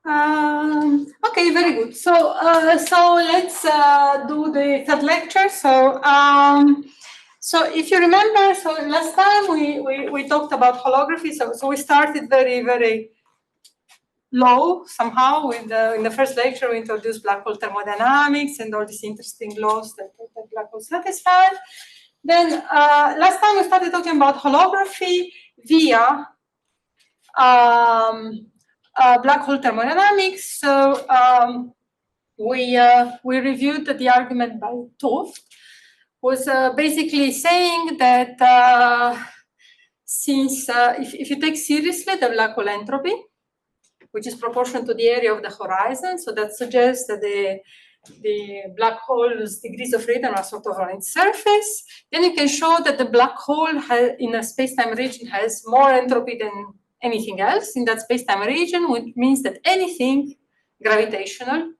Okay, very good. So let's do the third lecture. So if you remember, so last time we talked about holography. So we started very low somehow. In the first lecture, we introduced black hole thermodynamics and all these interesting laws that black holes satisfy. Then last time we started talking about holography via black hole thermodynamics. So we reviewed the argument by 't Hooft, was basically saying that since if you take seriously the black hole entropy, which is proportional to the area of the horizon, so that suggests that the black hole's degrees of freedom are sort of on its surface, then you can show that the black hole in a space-time region has more entropy than anything else in that space-time region, which means that anything gravitational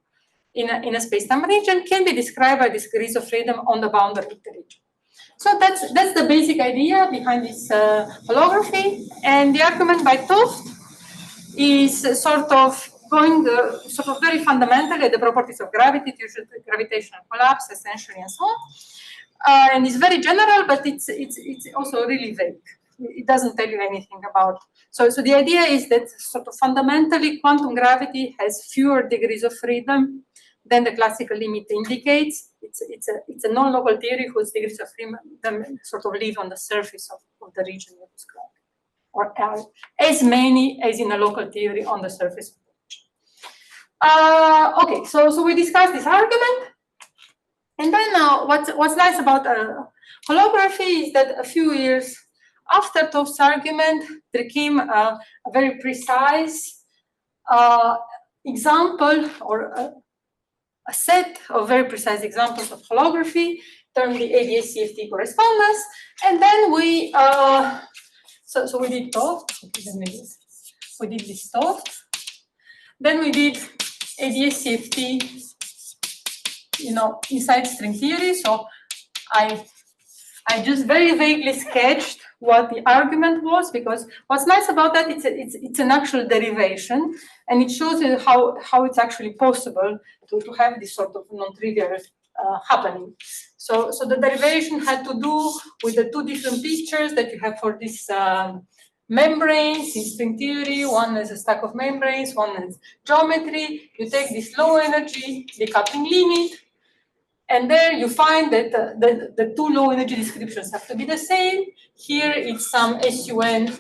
in a space-time region can be described by degrees of freedom on the boundary of the region. So that's the basic idea behind this holography. And the argument by 't Hooft is sort of going sort of very fundamentally at the properties of gravity, gravitational collapse, essentially, and so on. And it's very general, but it's also really vague. It doesn't tell you anything about. So the idea is that sort of fundamentally quantum gravity has fewer degrees of freedom than the classical limit indicates. It's a non-local theory whose degrees of freedom sort of live on the surface of the region you described, or as many as in a local theory on the surface of the region. Okay, so we discussed this argument. And then what's nice about holography is that a few years after 't Hooft's argument, there came a very precise example, or a set of very precise examples of holography, termed the ADS-CFT correspondence. And then we, so we did 't Hooft, we did this 't Hooft. Then we did ADS-CFT, inside string theory. So I just very vaguely sketched what the argument was, because what's nice about that, it's an actual derivation, and it shows you how it's actually possible to have this sort of non-trivial happening. So the derivation had to do with the two different pictures that you have for this membranes in string theory. One is a stack of membranes, one is geometry. You take this low energy decoupling limit, and there you find that the two low energy descriptions have to be the same. Here it's some SUN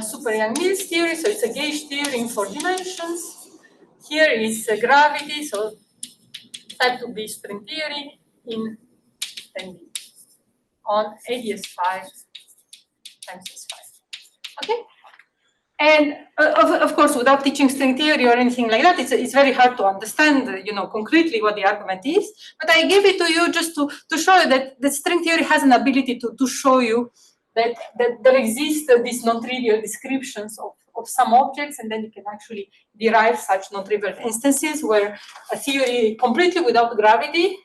super Yang-Mills theory, so it's a gauge theory in 4 dimensions. Here is gravity, so type 2B string theory in 10D on ADS5 times S5. Okay? And of course, without teaching string theory or anything like that, it's very hard to understand, concretely what the argument is. But I give it to you just to show you that the string theory has an ability to show you that there exist these non-trivial descriptions of some objects, and then you can actually derive such non-trivial instances where a theory completely without gravity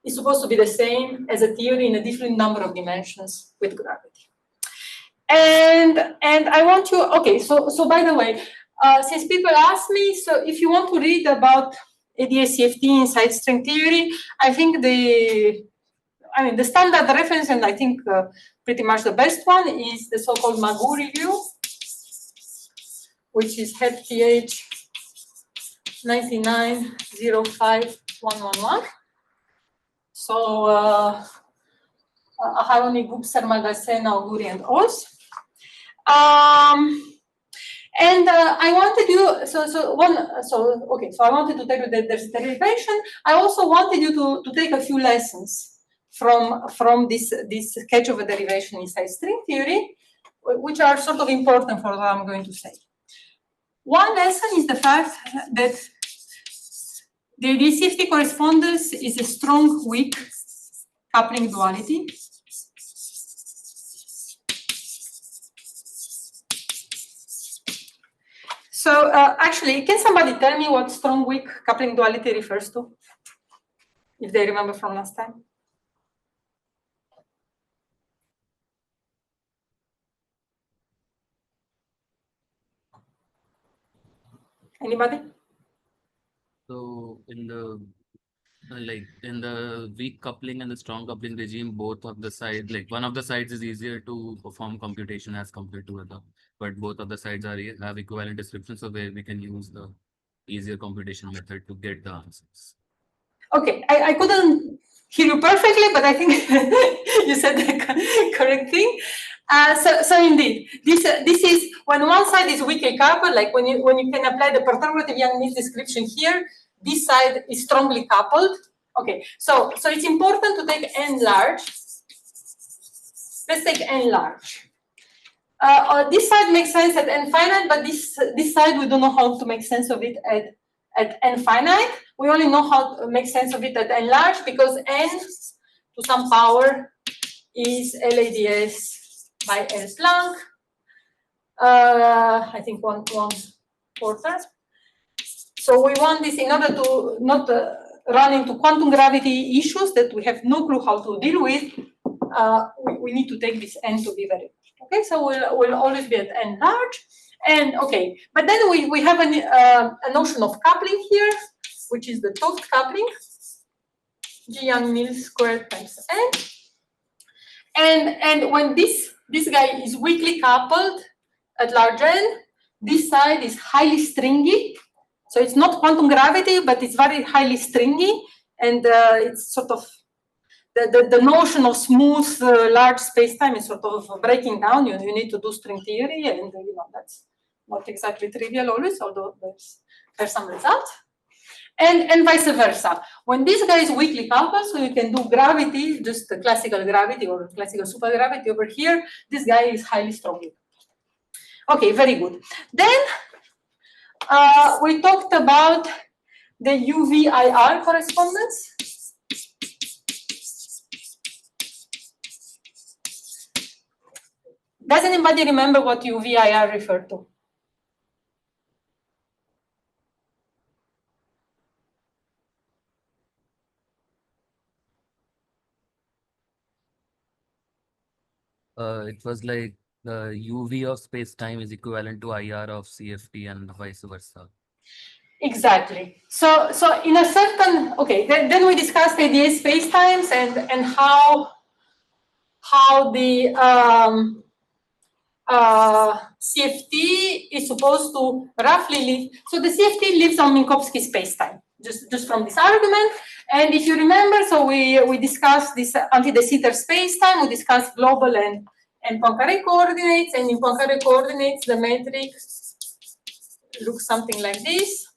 is supposed to be the same as a theory in a different number of dimensions with gravity. And I want you, okay, so by the way, since people ask me, so if you want to read about ADS-CFT inside string theory, I think the standard reference, and I think pretty much the best one, is the so-called Magoo review, which is HEP-TH 99-05-111. So Aharoni, Gupser, Magasen, Auguri, and Oz. And I wanted you, so I wanted to tell you that there's derivation. I also wanted you to take a few lessons from this sketch of a derivation inside string theory, which are sort of important for what I'm going to say. One lesson is the fact that the ADS-CFT correspondence is a strong, weak coupling duality. So actually, can somebody tell me what strong, weak coupling duality refers to? If they remember from last time. Anybody? So in the in the weak coupling and the strong coupling regime, both of the sides, like one of the sides is easier to perform computation as compared to other, but both of the sides have equivalent descriptions, so where we can use the easier computation method to get the answers. Okay, I couldn't hear you perfectly, but I think you said the correct thing. So indeed, this is when one side is weakly coupled, like when you can apply the perturbative Yang-Mills description here, this side is strongly coupled. Okay, so it's important to take n large. Let's take n large. This side makes sense at n finite, but this side we don't know how to make sense of it at n finite. We only know how to make sense of it at n large because n to some power is LADS by S Planck. I think one quarter. So we want this in order to not run into quantum gravity issues that we have no clue how to deal with. We need to take this n to be very large. Okay, so we'll always be at n large. And okay, but then we have a notion of coupling here, which is the Toft coupling, G Yang-Mills squared times n. And when this guy is weakly coupled at large n, this side is highly stringy. So it's not quantum gravity, but it's very highly stringy, and it's sort of the notion of smooth large space-time is sort of breaking down. You need to do string theory, and that's not exactly trivial always, although there's some result. And vice versa. When this guy is weakly coupled, so you can do gravity, just the classical gravity or classical supergravity over here, this guy is highly strongly. Okay, very good. Then we talked about the UV-IR correspondence. Does anybody remember what UV-IR referred to? It was like the UV of space-time is equivalent to IR of CFT and vice versa. Exactly. So in a certain, okay, then we discussed ADS spacetimes and how the CFT is supposed to roughly live. So the CFT lives on Minkowski spacetime, just from this argument. And if you remember, so we discussed this anti-de Sitter spacetime. We discussed global and Poincaré coordinates, and in Poincaré coordinates, the matrix looks something like this,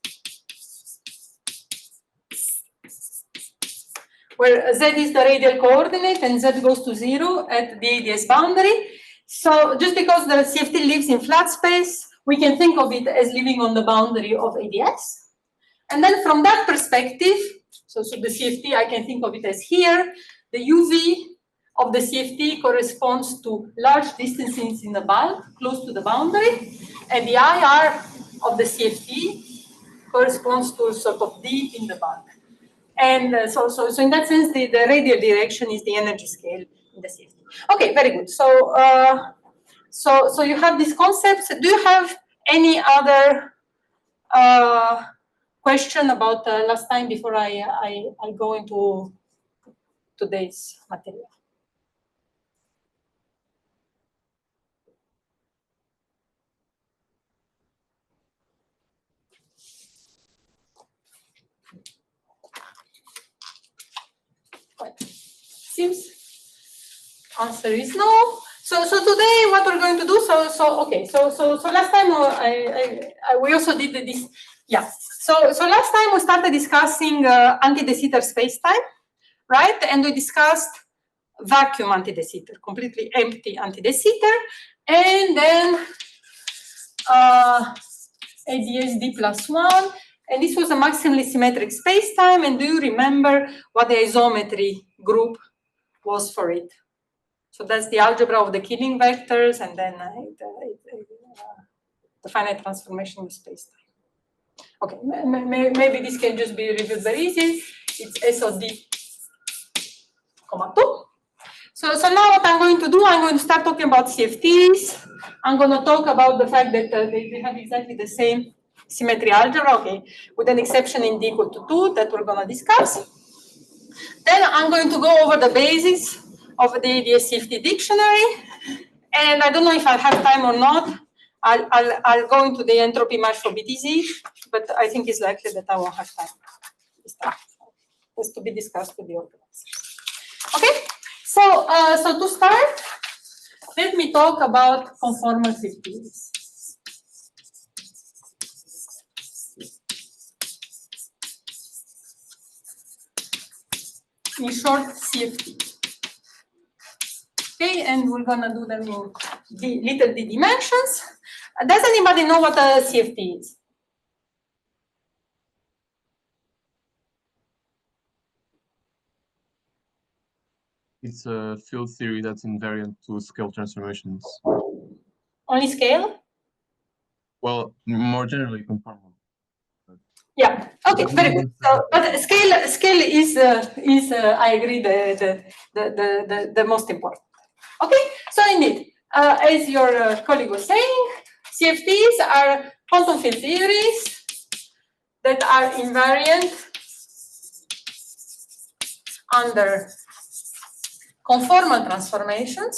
where Z is the radial coordinate and Z goes to 0 at the ADS boundary. So just because the CFT lives in flat space, we can think of it as living on the boundary of ADS. And then from that perspective, so the CFT, I can think of it as here, the UV of the CFT corresponds to large distances in the bulk, close to the boundary, and the IR of the CFT corresponds to sort of D in the bulk. And so in that sense, the radial direction is the energy scale in the CFT. Okay, very good. So you have these concepts. Do you have any other question about last time before I go into today's material? Seems answer is no. So today what we're going to do, so last time we also did this, yeah. So last time we started discussing anti-de Sitter spacetime, right? And we discussed vacuum anti-de Sitter, completely empty anti-de Sitter, and then ADS D plus 1, and this was a maximally symmetric spacetime. And do you remember what the isometry group was for it? So that's the algebra of the Killing vectors, and then the finite transformation of spacetime. Okay, maybe this can just be reviewed very easy. It's SOD, 2. So now what I'm going to do, I'm going to start talking about CFTs. I'm going to talk about the fact that they have exactly the same symmetry algebra, okay, with an exception in d equal to 2 that we're going to discuss. Then I'm going to go over the basics of the CFT dictionary. And I don't know if I'll have time or not. I'll go into the entropy match for BTZ, but I think it's likely that I won't have time this time. It's to be discussed with the organizers. Okay, so to start, let me talk about conformal CFTs. In short, CFT. Okay, and we're gonna do them in little d dimensions. Does anybody know what a CFT is? It's a field theory that's invariant to scale transformations. Only scale? Well, more generally conformal. Yeah. Okay. Very good. So, but scale is I agree the most important. Okay. So indeed, as your colleague was saying, CFTs are quantum field theories that are invariant under conformal transformations.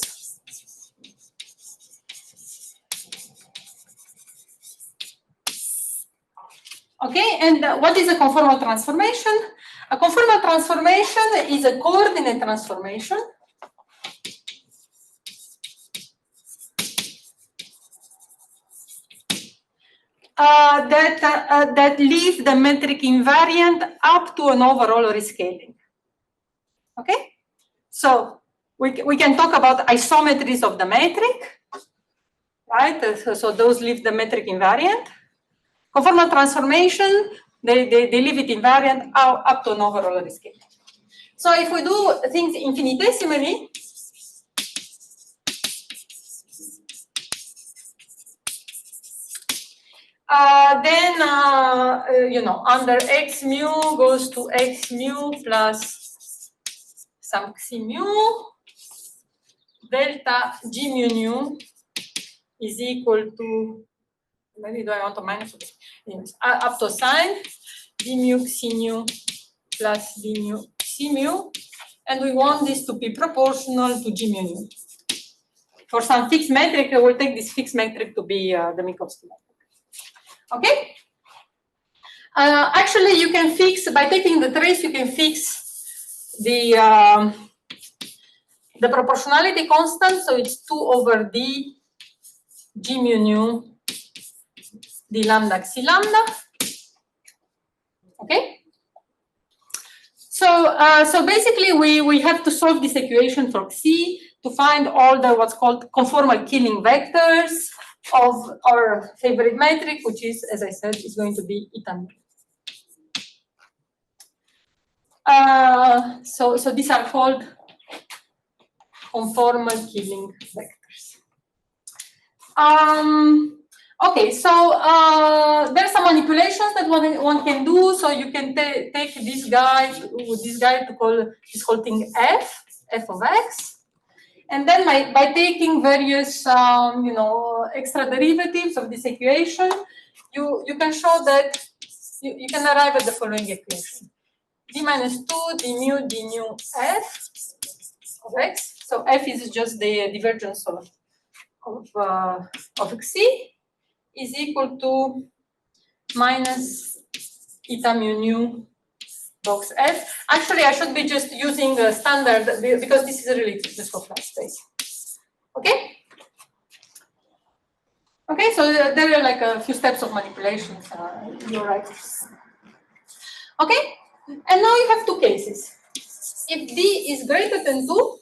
Okay, and what is a conformal transformation? A conformal transformation is a coordinate transformation that leave the metric invariant up to an overall rescaling. Okay, so we can talk about isometries of the metric, right? So those leave the metric invariant. Conformal transformation, they leave it invariant up to an overall rescaling. So if we do things infinitesimally, then you know, under x mu goes to x mu plus some xi mu, delta g mu nu is equal to, maybe do I want to minus this? Anyways, up to sine d mu xi mu plus d mu xi mu, and we want this to be proportional to g mu nu. For some fixed metric, I will take this fixed metric to be the Minkowski metric. Okay. Actually, you can fix by taking the trace. You can fix the proportionality constant. So it's 2 over d g mu nu d lambda xi lambda. Okay. So basically, we have to solve this equation for xi to find all the what's called conformal killing vectors of our favorite metric, which is, as I said, is going to be eta mu. So these are called conformal killing vectors. Okay, so there's some manipulations that one can do. So you can take this guy to call this whole thing f of x. And then by taking various, you know, extra derivatives of this equation, you can show that you can arrive at the following equation: d minus 2 d mu f of x. So f is just the divergence of xi is equal to minus eta mu nu box f. Actually, I should be just using a standard because this is really just for flat space. Okay? Okay, so there are like a few steps of manipulations. You're right. Okay, and now you have two cases. If d is greater than 2,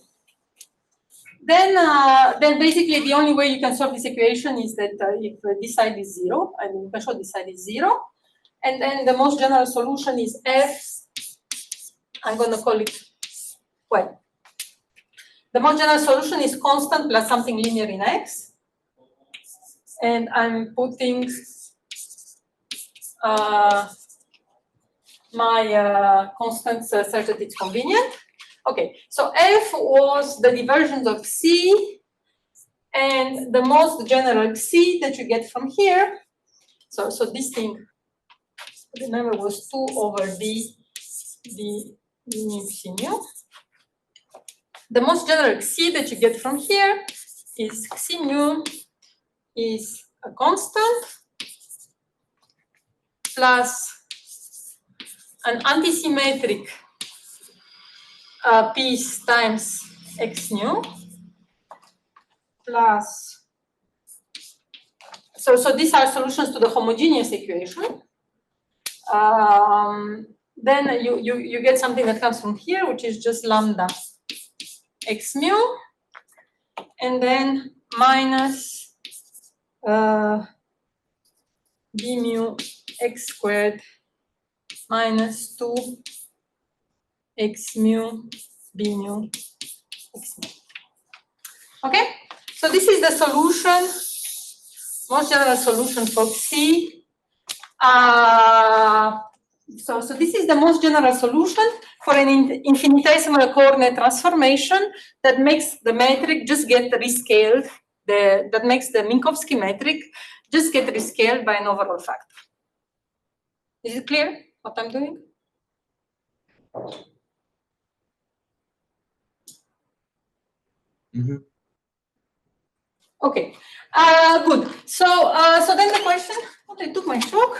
then basically the only way you can solve this equation is that if this side is 0, I mean, you can show this side is 0, and then the most general solution is f. I'm going to call it, well, the most general solution is constant plus something linear in x. And I'm putting my constants such that it's convenient. Okay, so f was the divergence of c and the most general c that you get from here. So this thing, remember, was 2 over d mu psi mu. The most general xi that you get from here is xi mu is a constant plus an antisymmetric piece times x nu plus, so these are solutions to the homogeneous equation. Then you get something that comes from here, which is just lambda x mu, and then minus b mu x squared minus 2 x mu b mu x mu. Okay, so this is the solution, most general solution for C. So this is the most general solution for an infinitesimal coordinate transformation that makes the metric just get rescaled. That makes the Minkowski metric just get rescaled by an overall factor. Is it clear what I'm doing? Mm-hmm. Okay, good. So then the question, I took my chalk.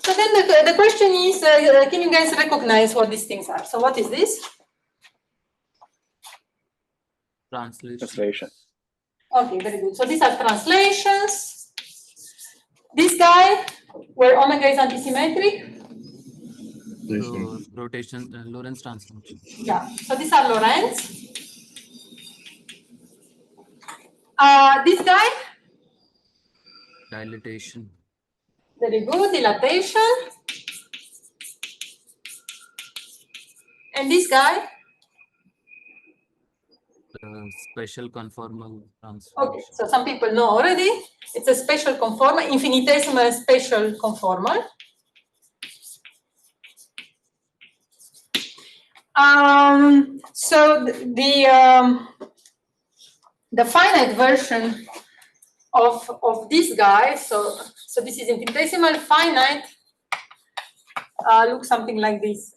So then the question is, can you guys recognize what these things are? So what is this? Translation. Okay, very good. So these are translations. This guy, where omega is antisymmetric. So rotation, Lorentz transformation. Yeah, so these are Lorentz. This guy. Dilatation. Very good, dilatation. And this guy? Special conformal transformation. Okay, so some people know already. It's a special conformal, infinitesimal special conformal. So the finite version of this guy, so this is infinitesimal finite, looks something like this.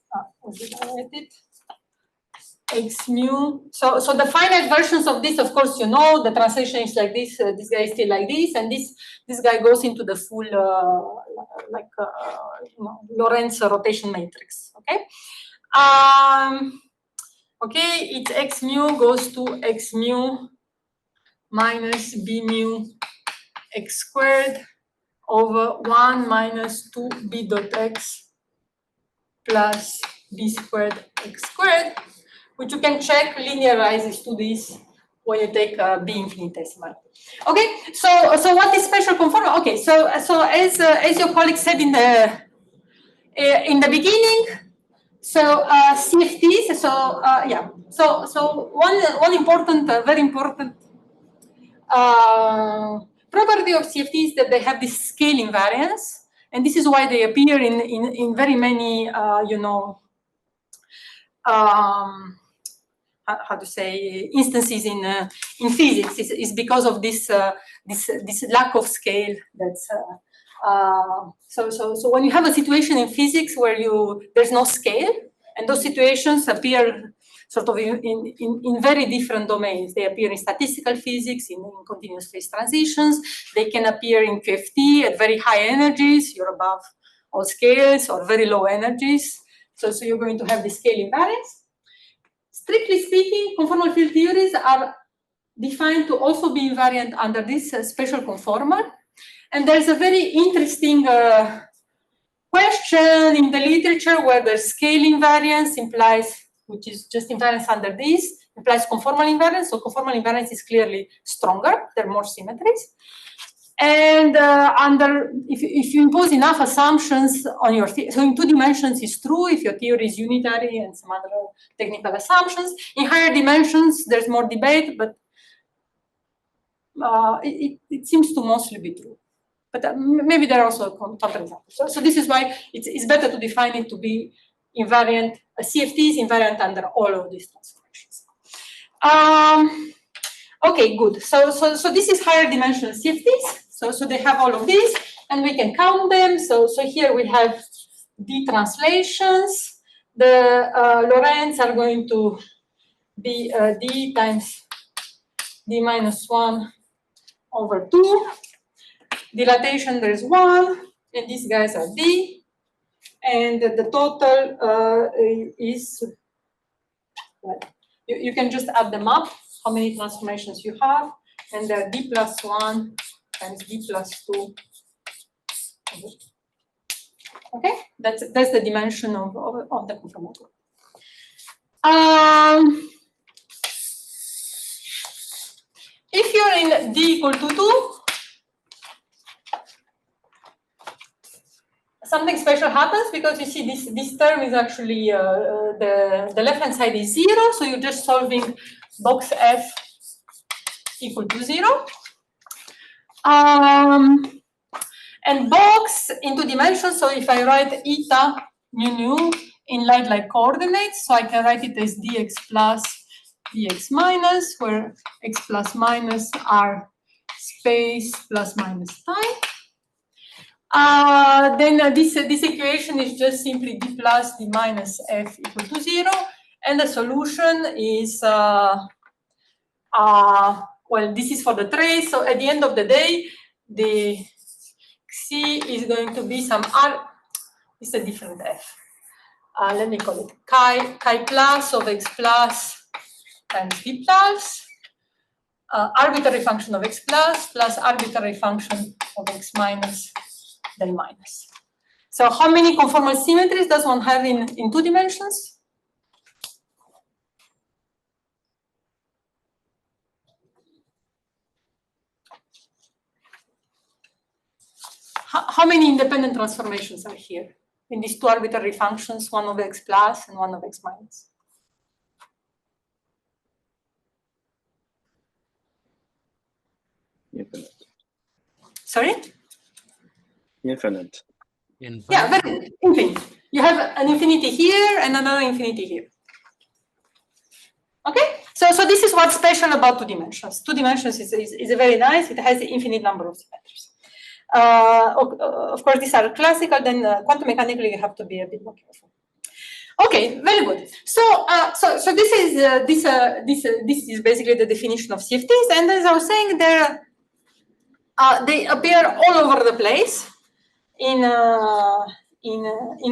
X mu. So the finite versions of this, of course, you know, the translation is like this. This guy is still like this, and this guy goes into the full Lorentz rotation matrix. Okay. Okay, it's x mu goes to x mu minus b mu x squared over 1 minus 2 b dot x plus b squared x squared, which you can check linearizes to this when you take b infinitesimal. Okay, so what is special conformal? Okay, so as your colleague said in the beginning, so CFTs. So yeah, so one important, very important property of CFTs is that they have this scale invariance, and this is why they appear in very many you know. How to say, instances in physics is because of this this lack of scale. That's so when you have a situation in physics where there's no scale, and those situations appear sort of in very different domains. They appear in statistical physics, in continuous phase transitions. They can appear in QFT at very high energies. You're above all scales, or very low energies. So you're going to have the scale invariance. Strictly speaking, conformal field theories are defined to also be invariant under this special conformal. And there's a very interesting question in the literature where the scale invariance implies, which is just invariance under this, implies conformal invariance. So conformal invariance is clearly stronger. There are more symmetries. And if you impose enough assumptions on your theory, so in 2 dimensions is true if your theory is unitary and some other technical assumptions. In higher dimensions, there's more debate, but it seems to mostly be true. But maybe there are also counterexamples. So this is why it's better to define it to be invariant. A CFT is invariant under all of these transformations. Okay, good. So this is higher dimensional CFTs. So they have all of these, and we can count them. So here we have D translations. The Lorentz are going to be D times D minus 1 over 2. Dilatation, there's 1, and these guys are D. And the total is, well, you can just add them up, how many transformations you have, and they're D plus 1 times D plus 2. Okay, that's the dimension of the conformal group. If you're in D equal to 2, something special happens, because you see this term is actually, the left-hand side is 0, so you're just solving box F equal to 0. And box into dimensions, so if I write eta nu in light coordinates, so I can write it as dx plus dx minus, where x plus minus are space plus minus time. Then this equation is just simply d plus d minus f equal to 0, and the solution is, well, this is for the trace, so at the end of the day, the C is going to be some R, it's a different F. Let me call it chi plus of x plus times d plus, arbitrary function of x plus arbitrary function of x minus, then minus. So how many conformal symmetries does one have in 2 dimensions? How many independent transformations are here in these 2 arbitrary functions, one of x plus and one of x minus? Infinite. Sorry? Infinite. Yeah, very infinite. You have an infinity here and another infinity here. Okay, so this is what's special about 2 dimensions. 2 dimensions is very nice. It has an infinite number of symmetries. Of course, these are classical. Then quantum mechanically, you have to be a bit more careful. Okay, very good. So this is basically the definition of CFTs. And as I was saying, they appear all over the place in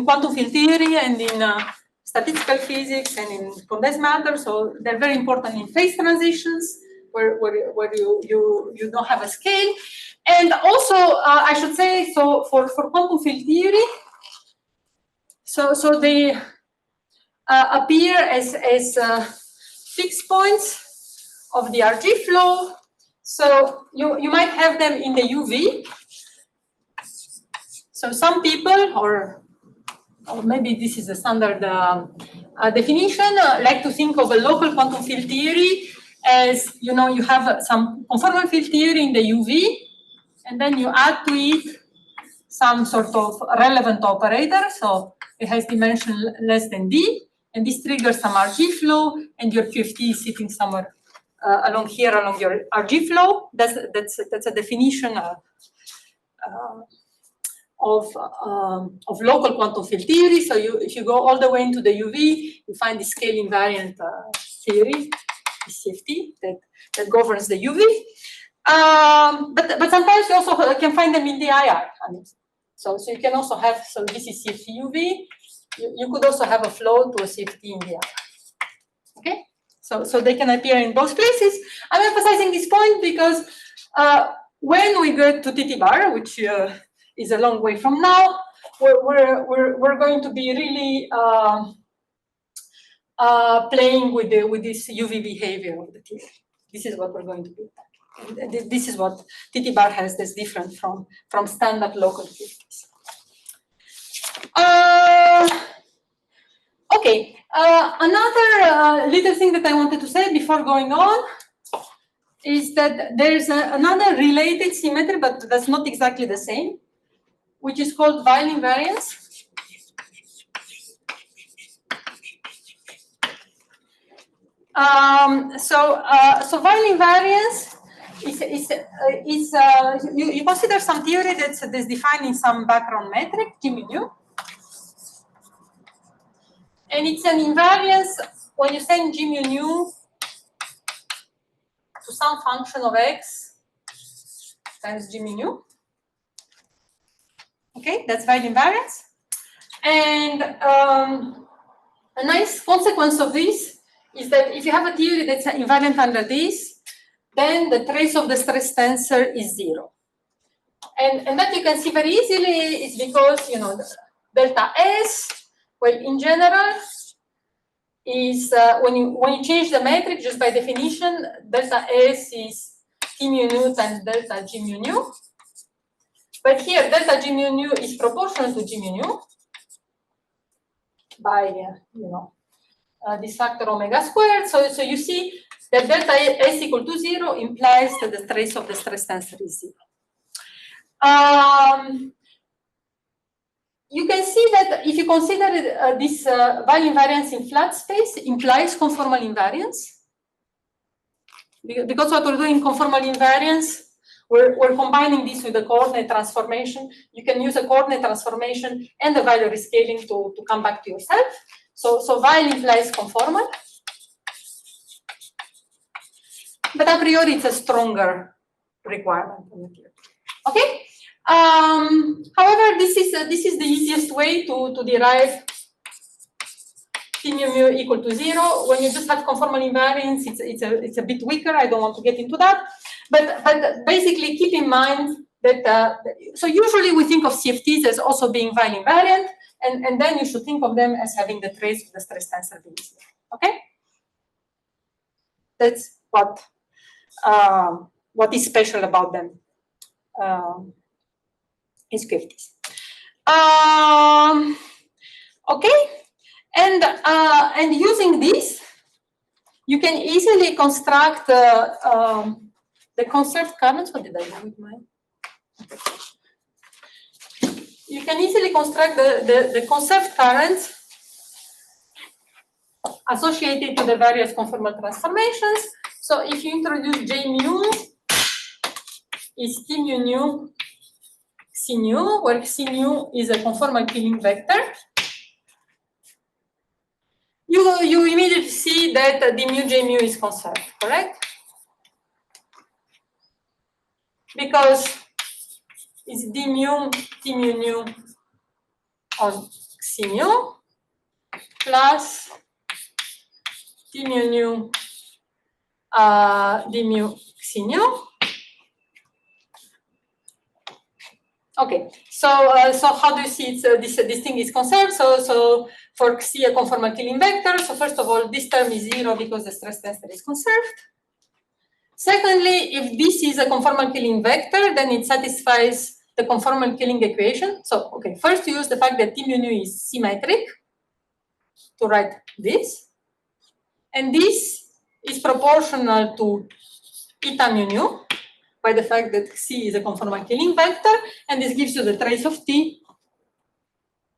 quantum field theory and in statistical physics and in condensed matter. So they're very important in phase transitions where you don't have a scale. And also, I should say, so for quantum field theory, so they appear as fixed points of the RG flow. So you might have them in the UV. So some people, or maybe this is a standard definition, like to think of a local quantum field theory as, you have some conformal field theory in the UV, and then you add to it some sort of relevant operator. So it has dimension less than D, and this triggers some RG flow, and your QFT is sitting somewhere along here, along your RG flow. That's a definition of local quantum field theory. So if you go all the way into the UV, you find the scale invariant theory, the CFT, that governs the UV. But sometimes you also can find them in the IR. So you can also have, so this is CFT UV. You could also have a flow to a CFT in the IR. Okay? So they can appear in both places. I'm emphasizing this point because when we get to TTbar, which is a long way from now, we're going to be really playing with this UV behavior of the theory. This is what we're going to do. And this is what TTbar has that's different from standard local theories. Okay, another little thing that I wanted to say before going on is that there's another related symmetry, but that's not exactly the same, which is called Weyl invariance. So Weyl invariance you consider some theory that's defined in some background metric, G mu nu. And it's an invariance when you send G mu nu to some function of x times G mu nu. Okay, that's value invariance. And a nice consequence of this is that if you have a theory that's invariant under this, then the trace of the stress tensor is 0. And that you can see very easily is because, you know, delta S, well, in general, is when you change the metric, just by definition, delta S is T mu nu times delta G mu nu. But here, delta G mu nu is proportional to G mu nu by, you know, this factor omega squared. So you see that delta S equal to 0 implies that the trace of the stress tensor is 0. You can see that if you consider this value invariance in flat space implies conformal invariance. Because what we're doing in conformal invariance, we're combining this with the coordinate transformation. You can use a coordinate transformation and the value rescaling to come back to yourself. So while implies conformal, but a priori it's a stronger requirement. Okay. However, this is the easiest way to derive T mu mu equal to 0. When you just have conformal invariance, it's a bit weaker. I don't want to get into that. But basically keep in mind that, so usually we think of CFTs as also being value invariant, and then you should think of them as having the trace of the stress tensor being 0. Okay? That's what is special about them. Is CFTs. Okay, and using this, you can easily construct the conserved currents. What did I do with mine? You can easily construct the conserved currents associated to the various conformal transformations. So if you introduce J mu is T mu nu C nu, where C nu is a conformal killing vector, you immediately see that d mu J mu is conserved, correct? Because it's d mu T mu nu on C nu plus T mu nu d mu C nu. Okay, so how do you see this thing is conserved? So for C, a conformal killing vector. So first of all, this term is 0 because the stress tensor is conserved. Secondly, if this is a conformal killing vector, then it satisfies the conformal killing equation. So okay, first you use the fact that T mu nu is symmetric to write this, and this is proportional to eta mu nu by the fact that C is a conformal killing vector, and this gives you the trace of T,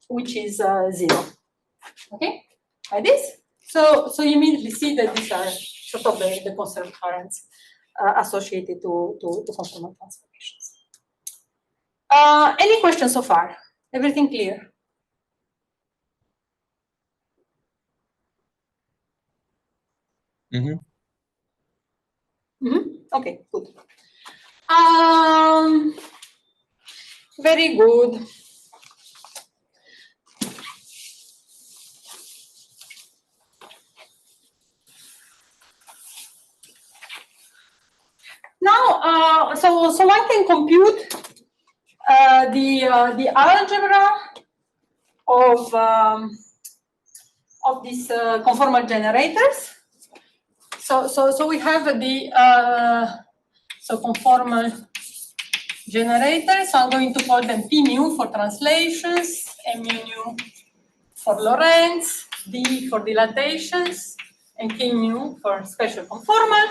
which is 0. Okay, like this. So you immediately see that these are sort of the conserved currents associated to conformal transformations. Any questions so far? Everything clear? Mm-hmm. Mm-hmm. Okay, good. Very good. Now, so one can compute the algebra of these conformal generators. So we have the conformal generators. So I'm going to call them P mu for translations, M mu nu for Lorentz, D for dilatations, and K mu for special conformal.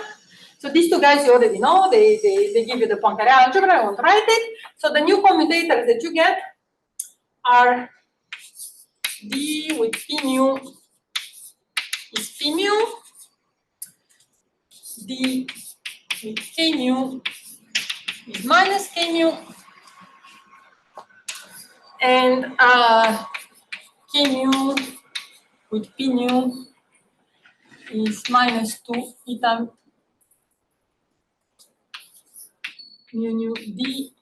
So these two guys you already know, they give you the Poincare algebra, I won't write it. So the new commutators that you get are D with P mu is P mu, D with K mu is minus K mu, and K mu with P nu is minus 2 eta mu nu D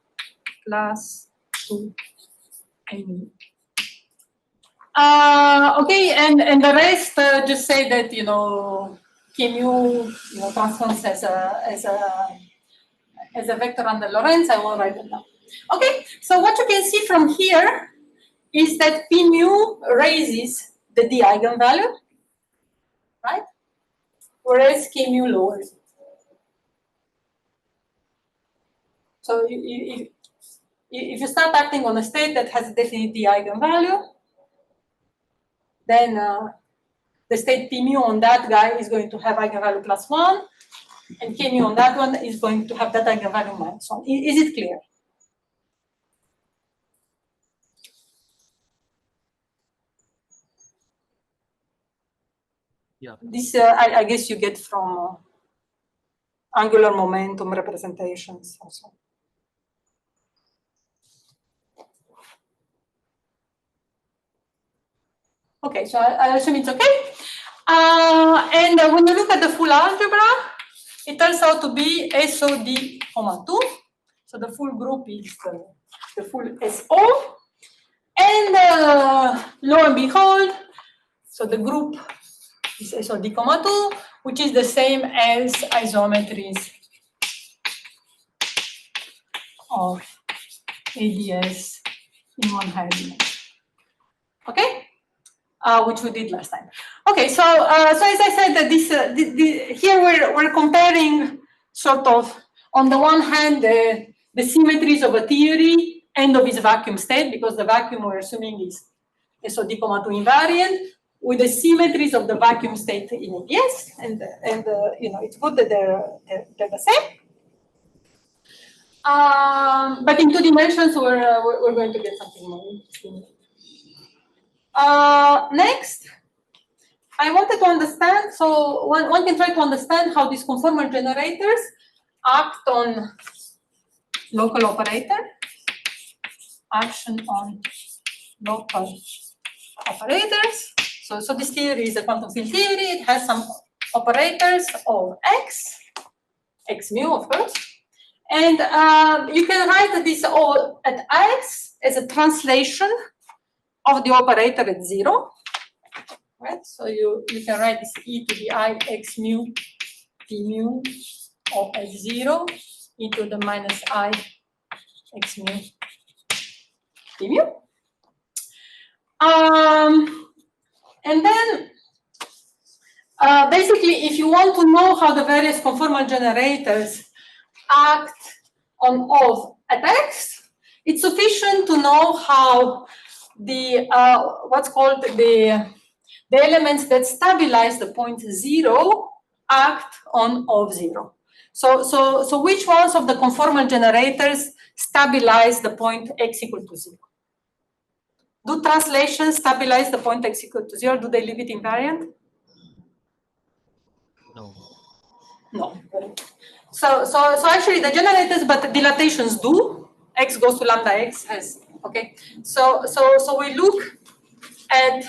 plus 2 A mu. Okay, and the rest just say that K mu transforms as a vector under Lorentz. I won't write it down. Okay, so what you can see from here is that P mu raises the D eigenvalue, right? Whereas K mu lowers it. So if you start acting on a state that has a definite D eigenvalue, then the state P mu on that guy is going to have eigenvalue plus 1, and K mu on that one is going to have that eigenvalue minus 1. Is it clear? Yeah. This, I guess you get from angular momentum representations also. Okay, so I assume it's okay. And when you look at the full algebra, it turns out to be SOD, 2. So the full group is the full SO. And lo and behold, so the group is SOD, 2, which is the same as isometries of ADS in one higher dimension. Okay? Which we did last time. Okay, so as I said, that here we're comparing sort of, on the one hand, the symmetries of a theory and of its vacuum state, because the vacuum we're assuming is SOD, 2 invariant, with the symmetries of the vacuum state in ABS, and it's good that they're the same. But in 2 dimensions, we're going to get something more interesting. Next, I wanted to understand, so one can try to understand how these conformal generators act on local operator, action on local operators. So this theory is a quantum field theory. It has some operators of x mu, of course. And you can write this all at x as a translation of the operator at 0, right? So you can write this e to the I x mu p mu of x0 e to the minus I x mu p mu. And then basically, if you want to know how the various conformal generators act on of at x, it's sufficient to know how the what's called the elements that stabilize the point 0 act on of 0. So which ones of the conformal generators stabilize the point x equal to 0? Do translations stabilize the point x equal to 0? Do they leave it invariant? No. No. So actually the generators, but the dilatations do. X goes to lambda x has, okay. So we look at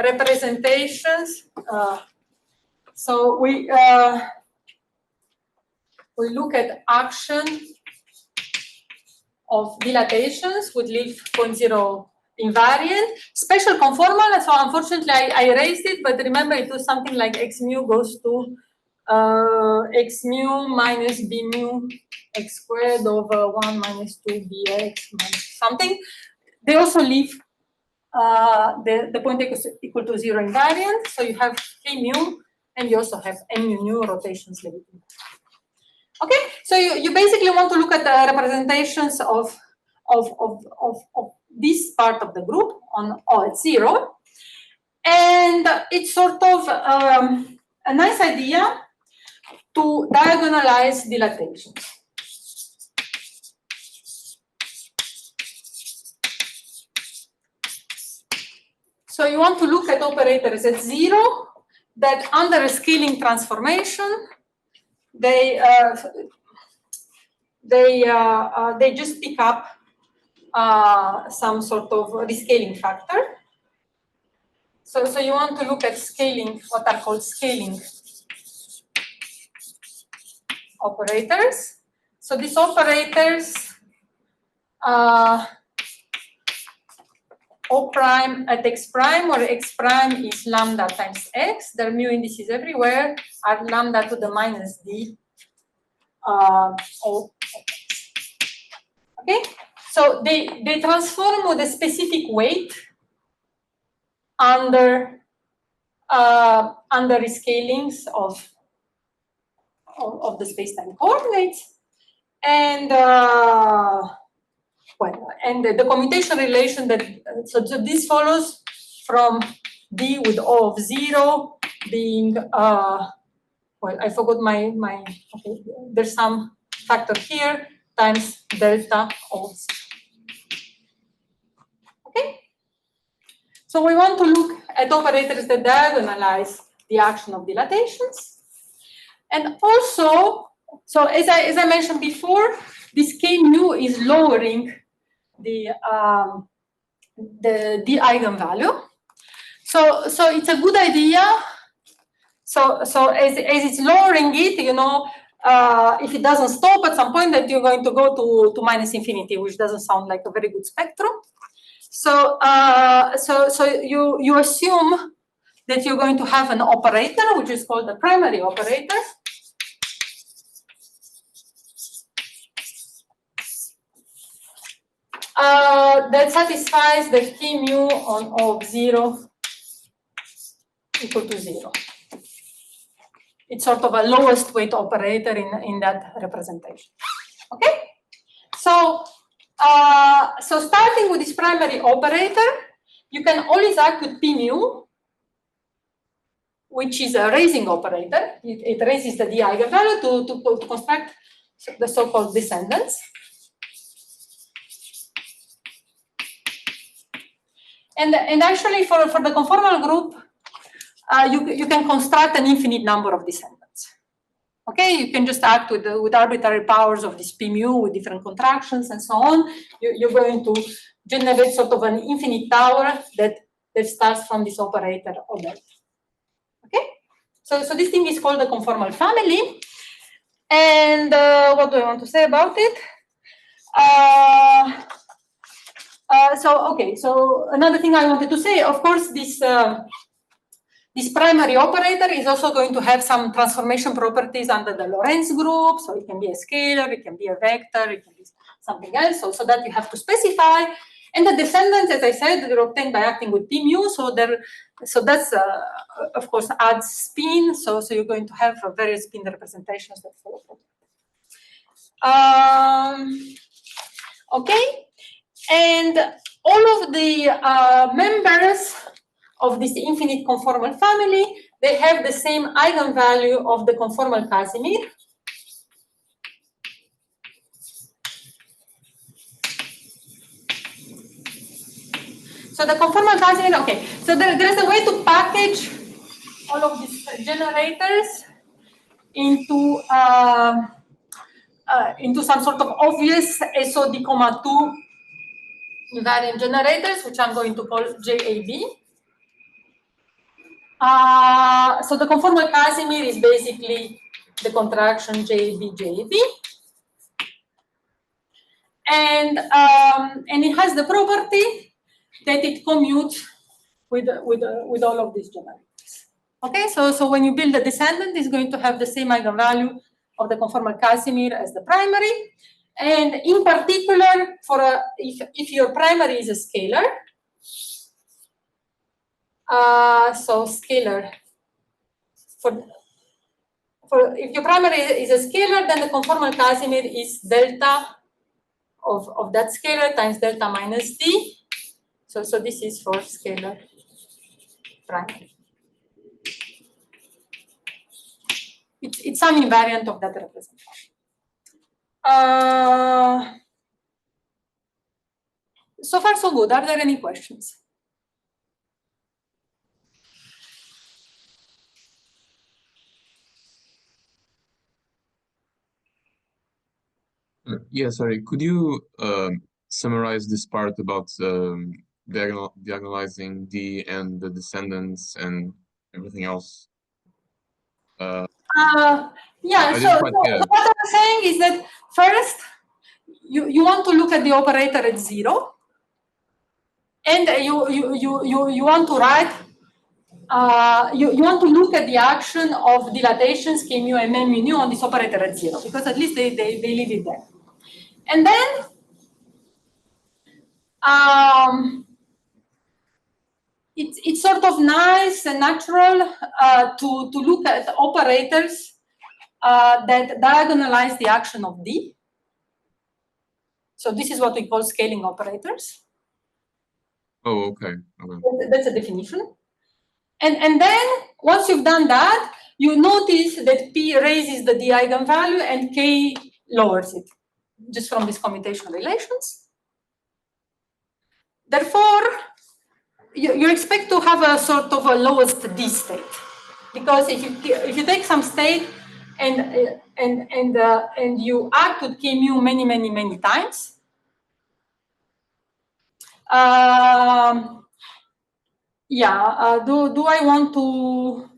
representations. So we look at action of dilatations would leave point 0 invariant. Special conformal, so unfortunately I erased it, but remember it was something like x mu goes to x mu minus b mu x squared over 1 minus 2 bx minus something. They also leave the point equal to 0 invariant, so you have k mu, and you also have n mu rotations leaving. Okay, so you basically want to look at the representations of this part of the group on O at 0, and it's sort of a nice idea to diagonalize dilatations. So you want to look at operators at 0 that under a scaling transformation they just pick up some sort of rescaling factor. So you want to look at scaling, what are called scaling operators. So these operators, O prime at x prime, where x prime is lambda times x, their mu indices everywhere are lambda to the minus d O. Okay, so they transform with a specific weight under rescalings of the space-time coordinates, and and the commutation relation that so this follows from d with O of 0 being well, I forgot my okay, there's some factor here times delta of 0. Okay, so we want to look at operators that diagonalize the action of dilatations, and also, so as I mentioned before, this k mu is lowering the eigenvalue. So it's a good idea. So as it's lowering it, you know, if it doesn't stop at some point, that you're going to go to minus infinity, which doesn't sound like a very good spectrum. So you assume that you're going to have an operator, which is called the primary operator. That satisfies the k mu on O of 0 equal to 0. It's sort of a lowest weight operator in that representation. Okay? So starting with this primary operator, you can always act with p mu, which is a raising operator. It raises the d eigenvalue to construct the so-called descendants. And actually, for the conformal group, you can construct an infinite number of descendants. Okay, you can just act with arbitrary powers of this p mu with different contractions and so on. You're going to generate sort of an infinite tower that starts from this operator O delta. Okay, so this thing is called the conformal family. And what do I want to say about it? So another thing I wanted to say, of course, this primary operator is also going to have some transformation properties under the Lorentz group. So it can be a scalar, it can be a vector, it can be something else. So that you have to specify. And the descendants, as I said, they're obtained by acting with p mu. So that's of course adds spin. So you're going to have various spin representations that follow from that. Okay. And all of the members of this infinite conformal family, they have the same eigenvalue of the conformal Casimir. So the conformal Casimir, okay. So there's a way to package all of these generators into some sort of obvious SOD,2 invariant generators, which I'm going to call JAB. So the conformal Casimir is basically the contraction JAB. And it has the property that it commutes with all of these generators. Okay, so when you build a descendant, it's going to have the same eigenvalue of the conformal Casimir as the primary. And in particular, if your primary is a scalar, so scalar, if your primary is a scalar, then the conformal Casimir is delta of that scalar times delta minus d. So this is for scalar primary. It's some invariant of that representation. So far, so good. Are there any questions? Yeah, sorry. Could you summarize this part about diagonalizing D and the descendants and everything else? Yeah, I so, didn't quite so get it. what I'm saying is that first, you want to look at the operator at 0, and you want to write, you want to look at the action of dilatations K mu and M mu on this operator at 0, because at least they leave it there. And then, it's sort of nice and natural to look at operators that diagonalize the action of D. So this is what we call scaling operators. Oh, okay. Okay. That's a definition. And then once you've done that, you notice that P raises the D eigenvalue and K lowers it, just from these commutation relations. Therefore, you expect to have a sort of a lowest D state, because if you take some state and you act with K mu many times, do I want to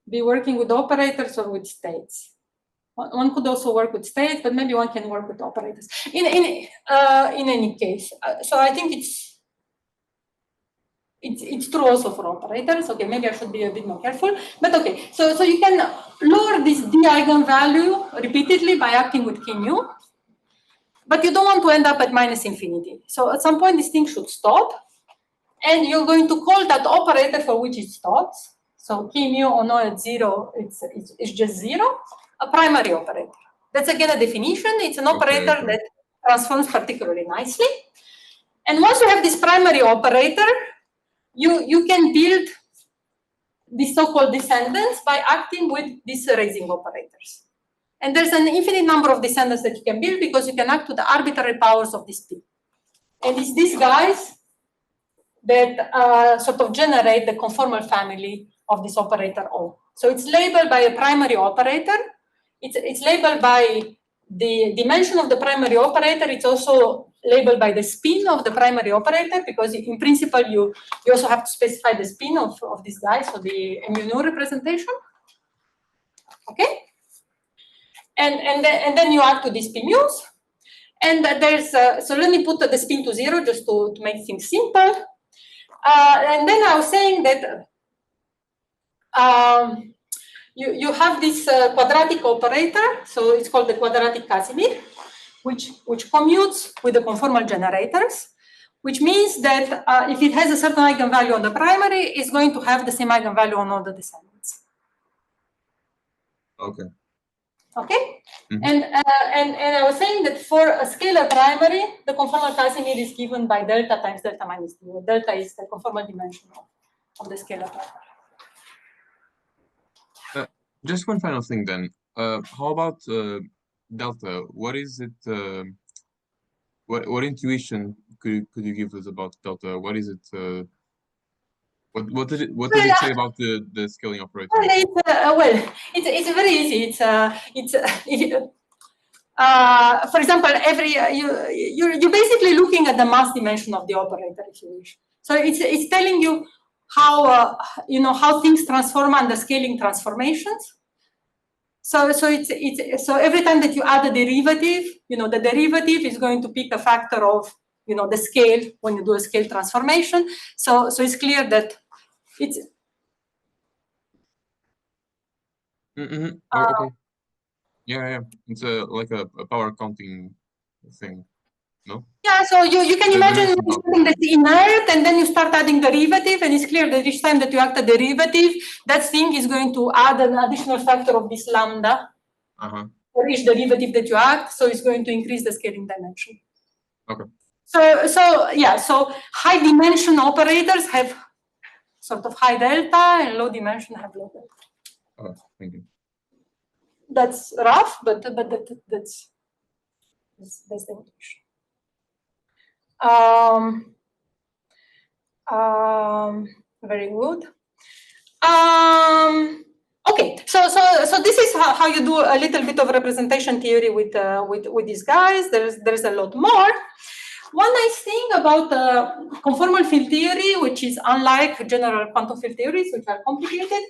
be working with operators or with states? One could also work with states, but maybe one can work with operators. In any case, so I think it's true also for operators. Okay, maybe I should be a bit more careful. But okay, so you can lower this D eigenvalue repeatedly by acting with K mu, but you don't want to end up at minus infinity. So at some point, this thing should stop, and you're going to call that operator for which it stops. So K mu on O at 0, it's just 0, a primary operator. That's again a definition. It's an operator that transforms particularly nicely. And once you have this primary operator, you can build these so-called descendants by acting with these raising operators. And there's an infinite number of descendants that you can build because you can act with the arbitrary powers of this P. And it's these guys that sort of generate the conformal family of this operator O. So it's labeled by a primary operator. It's labeled by the dimension of the primary operator. It's also labeled by the spin of the primary operator, because in principle you also have to specify the spin of this guy, so the mu representation. Okay, and then you act to these P mu's, and there's so let me put the spin to 0 just to make things simple. And then I was saying that you have this quadratic operator, so it's called the quadratic Casimir, which commutes with the conformal generators, which means that if it has a certain eigenvalue on the primary, it's going to have the same eigenvalue on all the descendants. Okay. Okay. And I was saying that for a scalar primary, the conformal Casimir is given by delta times delta minus d. Delta is the conformal dimension of the scalar primary. Just one final thing then. How about delta? What is it? What intuition could you give us about delta? What is it? What does it say about the scaling operator? It's very easy. For example, you're basically looking at the mass dimension of the operator, if you wish. So it's telling you how how things transform under scaling transformations. So every time that you add a derivative, the derivative is going to pick a factor of the scale when you do a scale transformation. So it's clear that it's. Oh, okay. Yeah. It's like a power counting thing, no? Yeah, so you can imagine something that's inert, and then you start adding derivative, and it's clear that each time that you act a derivative, that thing is going to add an additional factor of this lambda for each derivative that you act, so it's going to increase the scaling dimension. Okay. So high dimension operators have sort of high delta, and low dimension have low delta. Oh, thank you. That's rough, but that's the intuition. Very good. Okay, so this is how you do a little bit of representation theory with these guys. There's a lot more. One nice thing about conformal field theory, which is unlike general quantum field theories, which are complicated,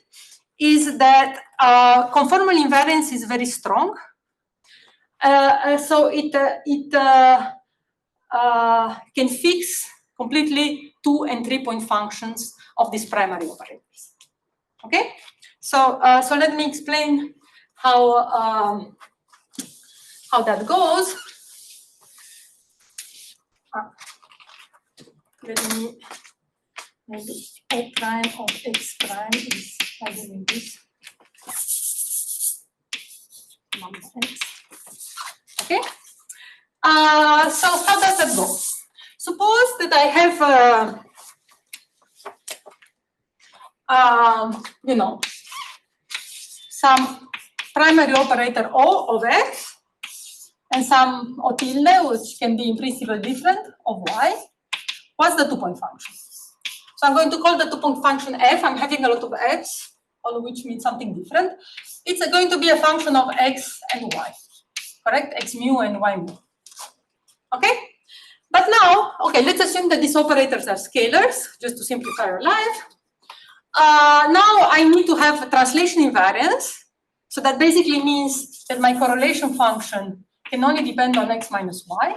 is that conformal invariance is very strong. So it can fix completely 2- and 3-point functions of these primary operators. Okay, so let me explain how that goes. Let me maybe A prime of X prime is doing this. Okay. So how does that go? Suppose that I have, you know, some primary operator O of X and some O tilde, which can be in principle different, of Y. What's the 2-point function? So I'm going to call the 2-point function F. I'm having a lot of X, all of which means something different. It's going to be a function of X and Y, correct? X mu and Y mu. Okay? But now, okay, let's assume that these operators are scalars, just to simplify our life. Now I need to have a translation invariance. So that basically means that my correlation function can only depend on X minus Y.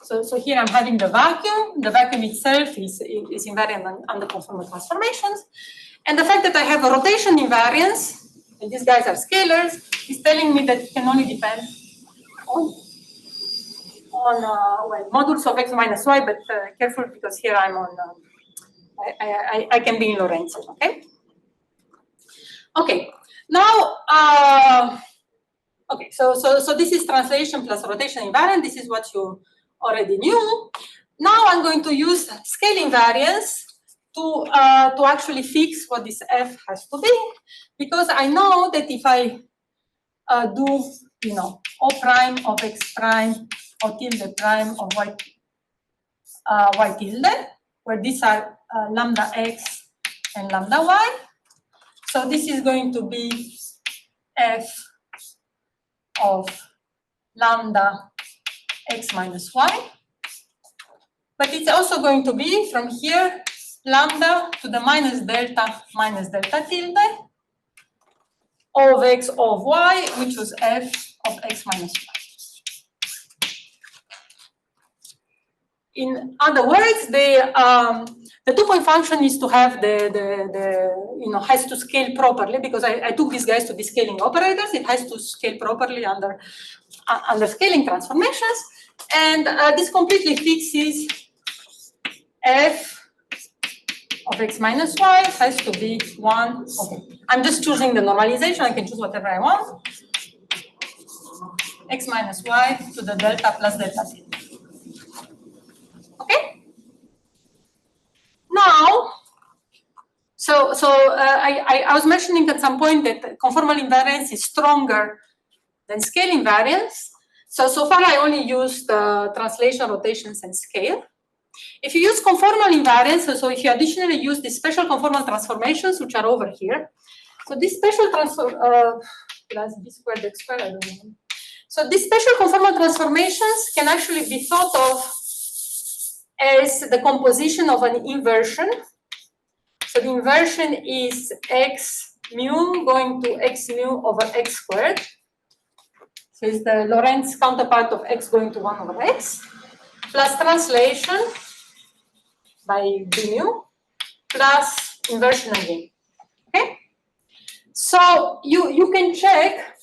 So here I'm having the vacuum. The vacuum itself is invariant under conformal transformations. And the fact that I have a rotation invariance, and these guys are scalars, is telling me that it can only depend on well, modules of X minus Y, but careful because here I'm on, I can be in Lorentz, okay? Okay, now, okay, so this is translation plus rotation invariant. This is what you already knew. Now I'm going to use scale invariance to actually fix what this F has to be, because I know that if I do, you know, O prime of X prime or tilde prime of Y tilde, where these are lambda X and lambda Y. So this is going to be F of lambda X minus Y. But it's also going to be from here lambda to the minus delta tilde of X of Y, which was F of X minus Y. In other words, the 2-point function is to have the you know, has to scale properly, because I took these guys to be scaling operators. It has to scale properly under scaling transformations, and this completely fixes F of X minus Y has to be 1. Okay, I'm just choosing the normalization. I can choose whatever I want. X minus Y to the delta plus delta t. Okay. Now, I was mentioning at some point that conformal invariance is stronger than scale invariance. So far I only used translation, rotations, and scale. If you use conformal invariance, so if you additionally use the special conformal transformations, which are over here, so this special plus b squared x squared, I don't know. So these special conformal transformations can actually be thought of as the composition of an inversion. So the inversion is x mu going to x mu over x squared. So it's the Lorentz counterpart of x going to 1 over x, plus translation by b mu, plus inversion again. Okay? So you can check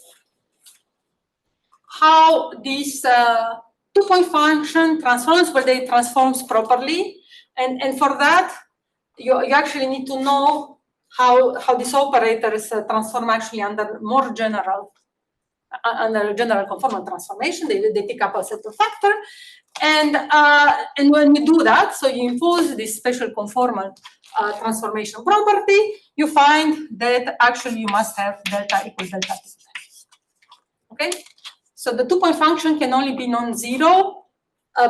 how this 2-point function transforms, whether it transforms properly. And for that, you actually need to know how these operators transform actually under more general, under general conformal transformation. They take up a set of factors. And when you do that, so you impose this special conformal transformation property, you find that actually you must have delta equals delta t. Okay? So the 2-point function can only be non-zero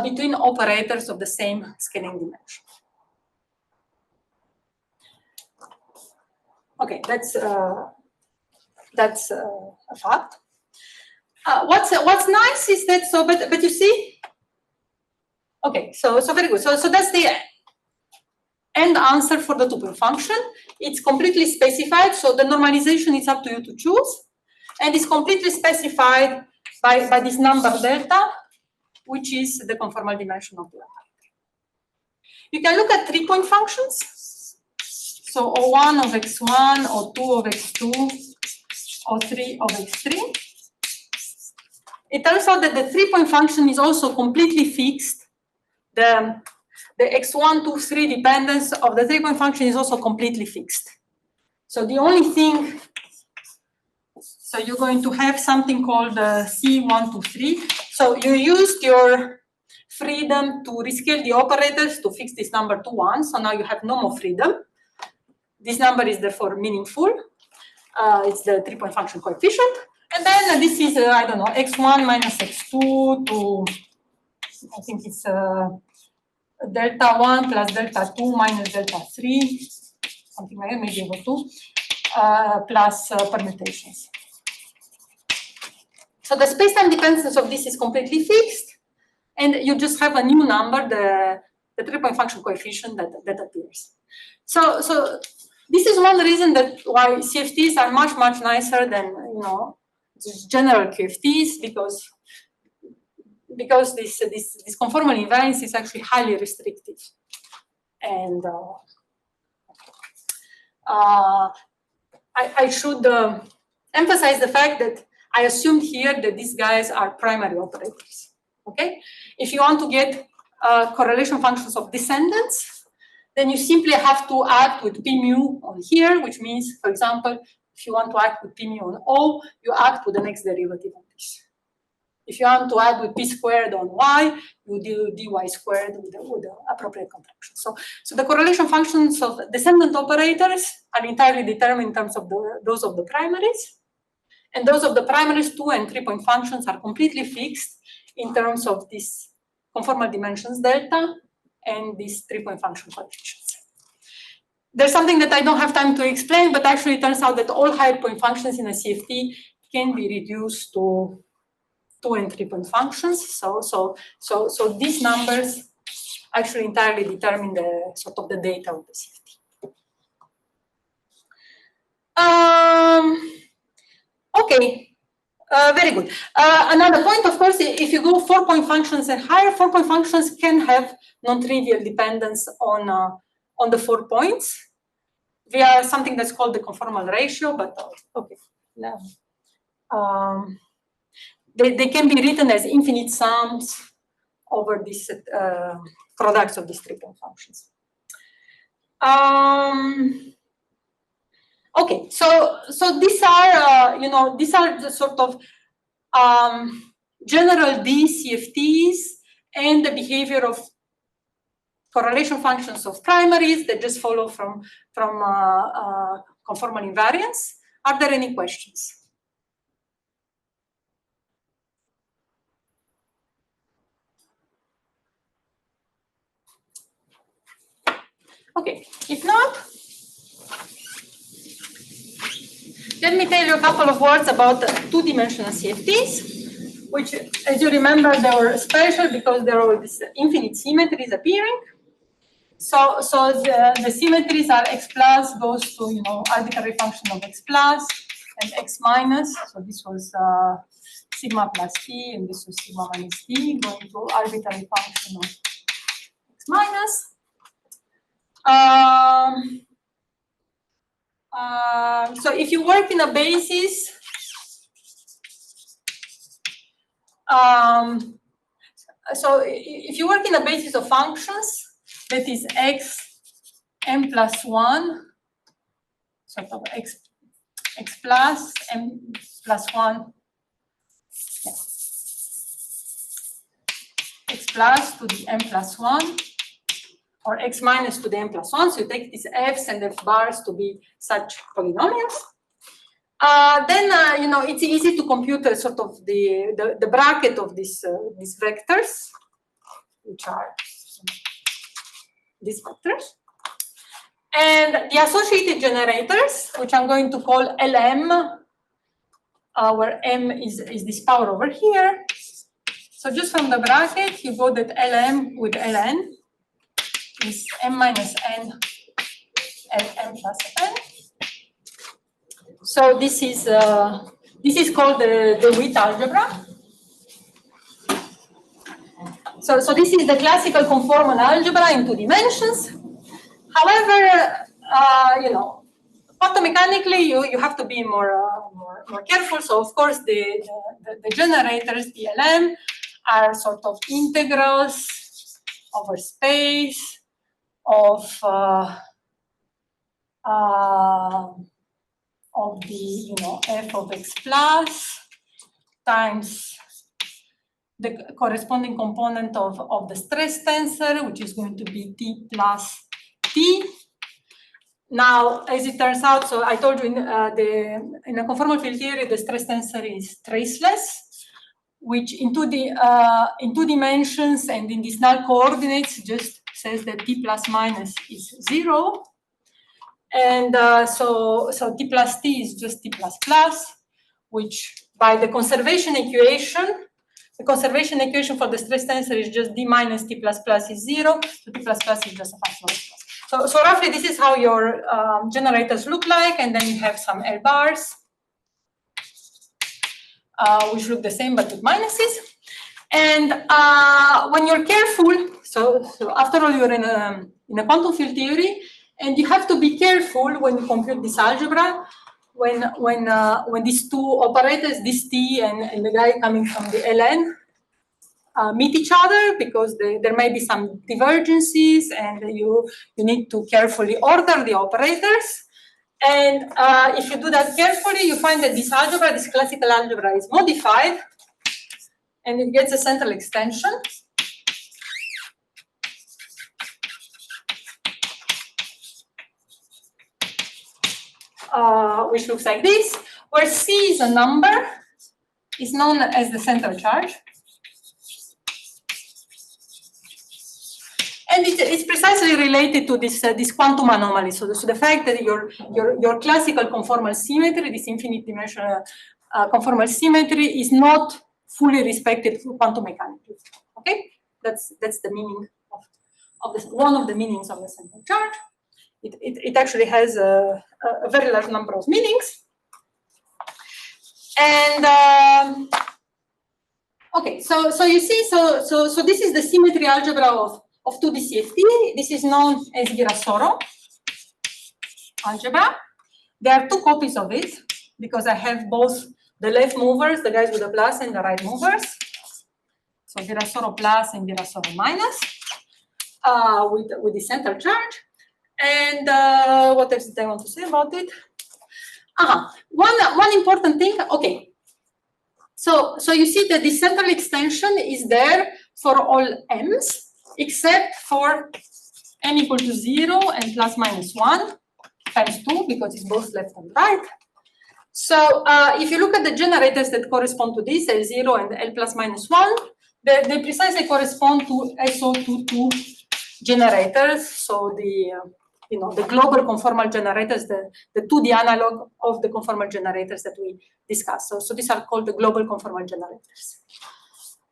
between operators of the same scaling dimension. Okay, that's a fact. What's nice is that but you see, okay, so very good. So that's the end answer for the two-point function. It's completely specified, so the normalization is up to you to choose, and it's completely specified by this number delta, which is the conformal dimension of the operator. You can look at three-point functions. So O1 of x1, O2 of x2, O3 of x3. It turns out that the three-point function is also completely fixed. The x1, 2, 3 dependence of the three-point function is also completely fixed. So the only thing, so you're going to have something called C1 to 3. So you used your freedom to rescale the operators to fix this number to 1. So now you have no more freedom. This number is therefore meaningful. It's the three-point function coefficient. And then this is, I don't know, x1 minus x2 to, I think it's delta 1 plus delta 2 minus delta 3, something like that, maybe over 2, plus permutations. So the space-time dependence of this is completely fixed, and you just have a new number, the three-point function coefficient that appears. So this is one reason that why CFTs are much nicer than just general QFTs, because this conformal invariance is actually highly restrictive. And I should emphasize the fact that I assumed here that these guys are primary operators. Okay, if you want to get correlation functions of descendants, then you simply have to act with p mu on here, which means, for example, if you want to act with p mu on O, you act with the next derivative on this. If you want to add with p squared on y, you do dy squared with the appropriate contraction. So the correlation functions of descendant operators are entirely determined in terms of those of the primaries. And those of the primaries, 2 and 3-point functions are completely fixed in terms of this conformal dimensions delta and these 3-point function coefficients. There's something that I don't have time to explain, but actually it turns out that all higher point functions in a CFT can be reduced to 2 and 3-point functions. So these numbers actually entirely determine the sort of the data of the CFT. Okay, very good. Another point, of course, if you go 4-point functions and higher, 4-point functions can have non-trivial dependence on the 4 points via something that's called the conformal ratio, but okay. They can be written as infinite sums over these products of these 3-point functions. Okay, so these are these are the sort of general DCFTs and the behavior of correlation functions of primaries that just follow from conformal invariance. Are there any questions? Okay, if not, let me tell you a couple of words about two-dimensional CFTs, which, as you remember, they were special because there were these infinite symmetries appearing. So the symmetries are x plus goes to arbitrary function of x plus and x minus. So this was sigma plus t, and this was sigma minus t going to arbitrary function of x minus. So if you work in a basis, so if you work in a basis of functions that is x m plus 1, sort of x plus m plus 1, yeah. X plus to the m plus 1, or x minus to the m plus 1. So you take these f's and f bars to be such polynomials. Then it's easy to compute sort of the bracket of these vectors, which are these vectors. And the associated generators, which I'm going to call LM, where M is this power over here. So just from the bracket, you go that Lm with Ln is M minus N Lm plus N. So this is called the Witt algebra. So this is the classical conformal algebra in 2 dimensions. However, quantomechanically, you have to be more careful. So of course, the generators, the LM, are sort of integrals over space of the f of x plus times the corresponding component of the stress tensor, which is going to be t plus t. Now, as it turns out, so I told you in a conformal field theory, the stress tensor is traceless, which in 2 dimensions and in these null coordinates just says that t plus minus is 0. And so t plus t is just t plus plus, which by the conservation equation for the stress tensor is just d minus t plus plus is 0, so t plus plus is just a function of x plus. So roughly this is how your generators look like, and then you have some L bars, which look the same but with minuses. And when you're careful, so after all you're in a quantum field theory, and you have to be careful when you compute this algebra, when these 2 operators, this t and the guy coming from the ln, meet each other, because there may be some divergences, and you need to carefully order the operators. And if you do that carefully, you find that this algebra, this classical algebra, is modified, and it gets a central extension. Which looks like this, where C is a number, is known as the central charge. And it's precisely related to this quantum anomaly. So the fact that your classical conformal symmetry, this infinite dimensional conformal symmetry, is not fully respected quantum mechanically. Okay, that's the meaning of this, one of the meanings of the central charge. It actually has a very large number of meanings. And okay, so you see, so this is the symmetry algebra of 2D CFT. This is known as Virasoro algebra. There are 2 copies of it, because I have both the left movers, the guys with the plus, and the right movers. So Virasoro plus and Virasoro minus with the central charge. And what else did I want to say about it? One important thing. Okay. So you see that the central extension is there for all m's, except for n equal to 0 and plus minus 1 times 2, because it's both left and right. So if you look at the generators that correspond to this, L0 and L plus minus 1, they precisely correspond to SO22 generators. So the global conformal generators, the 2D analog of the conformal generators that we discussed. So these are called the global conformal generators.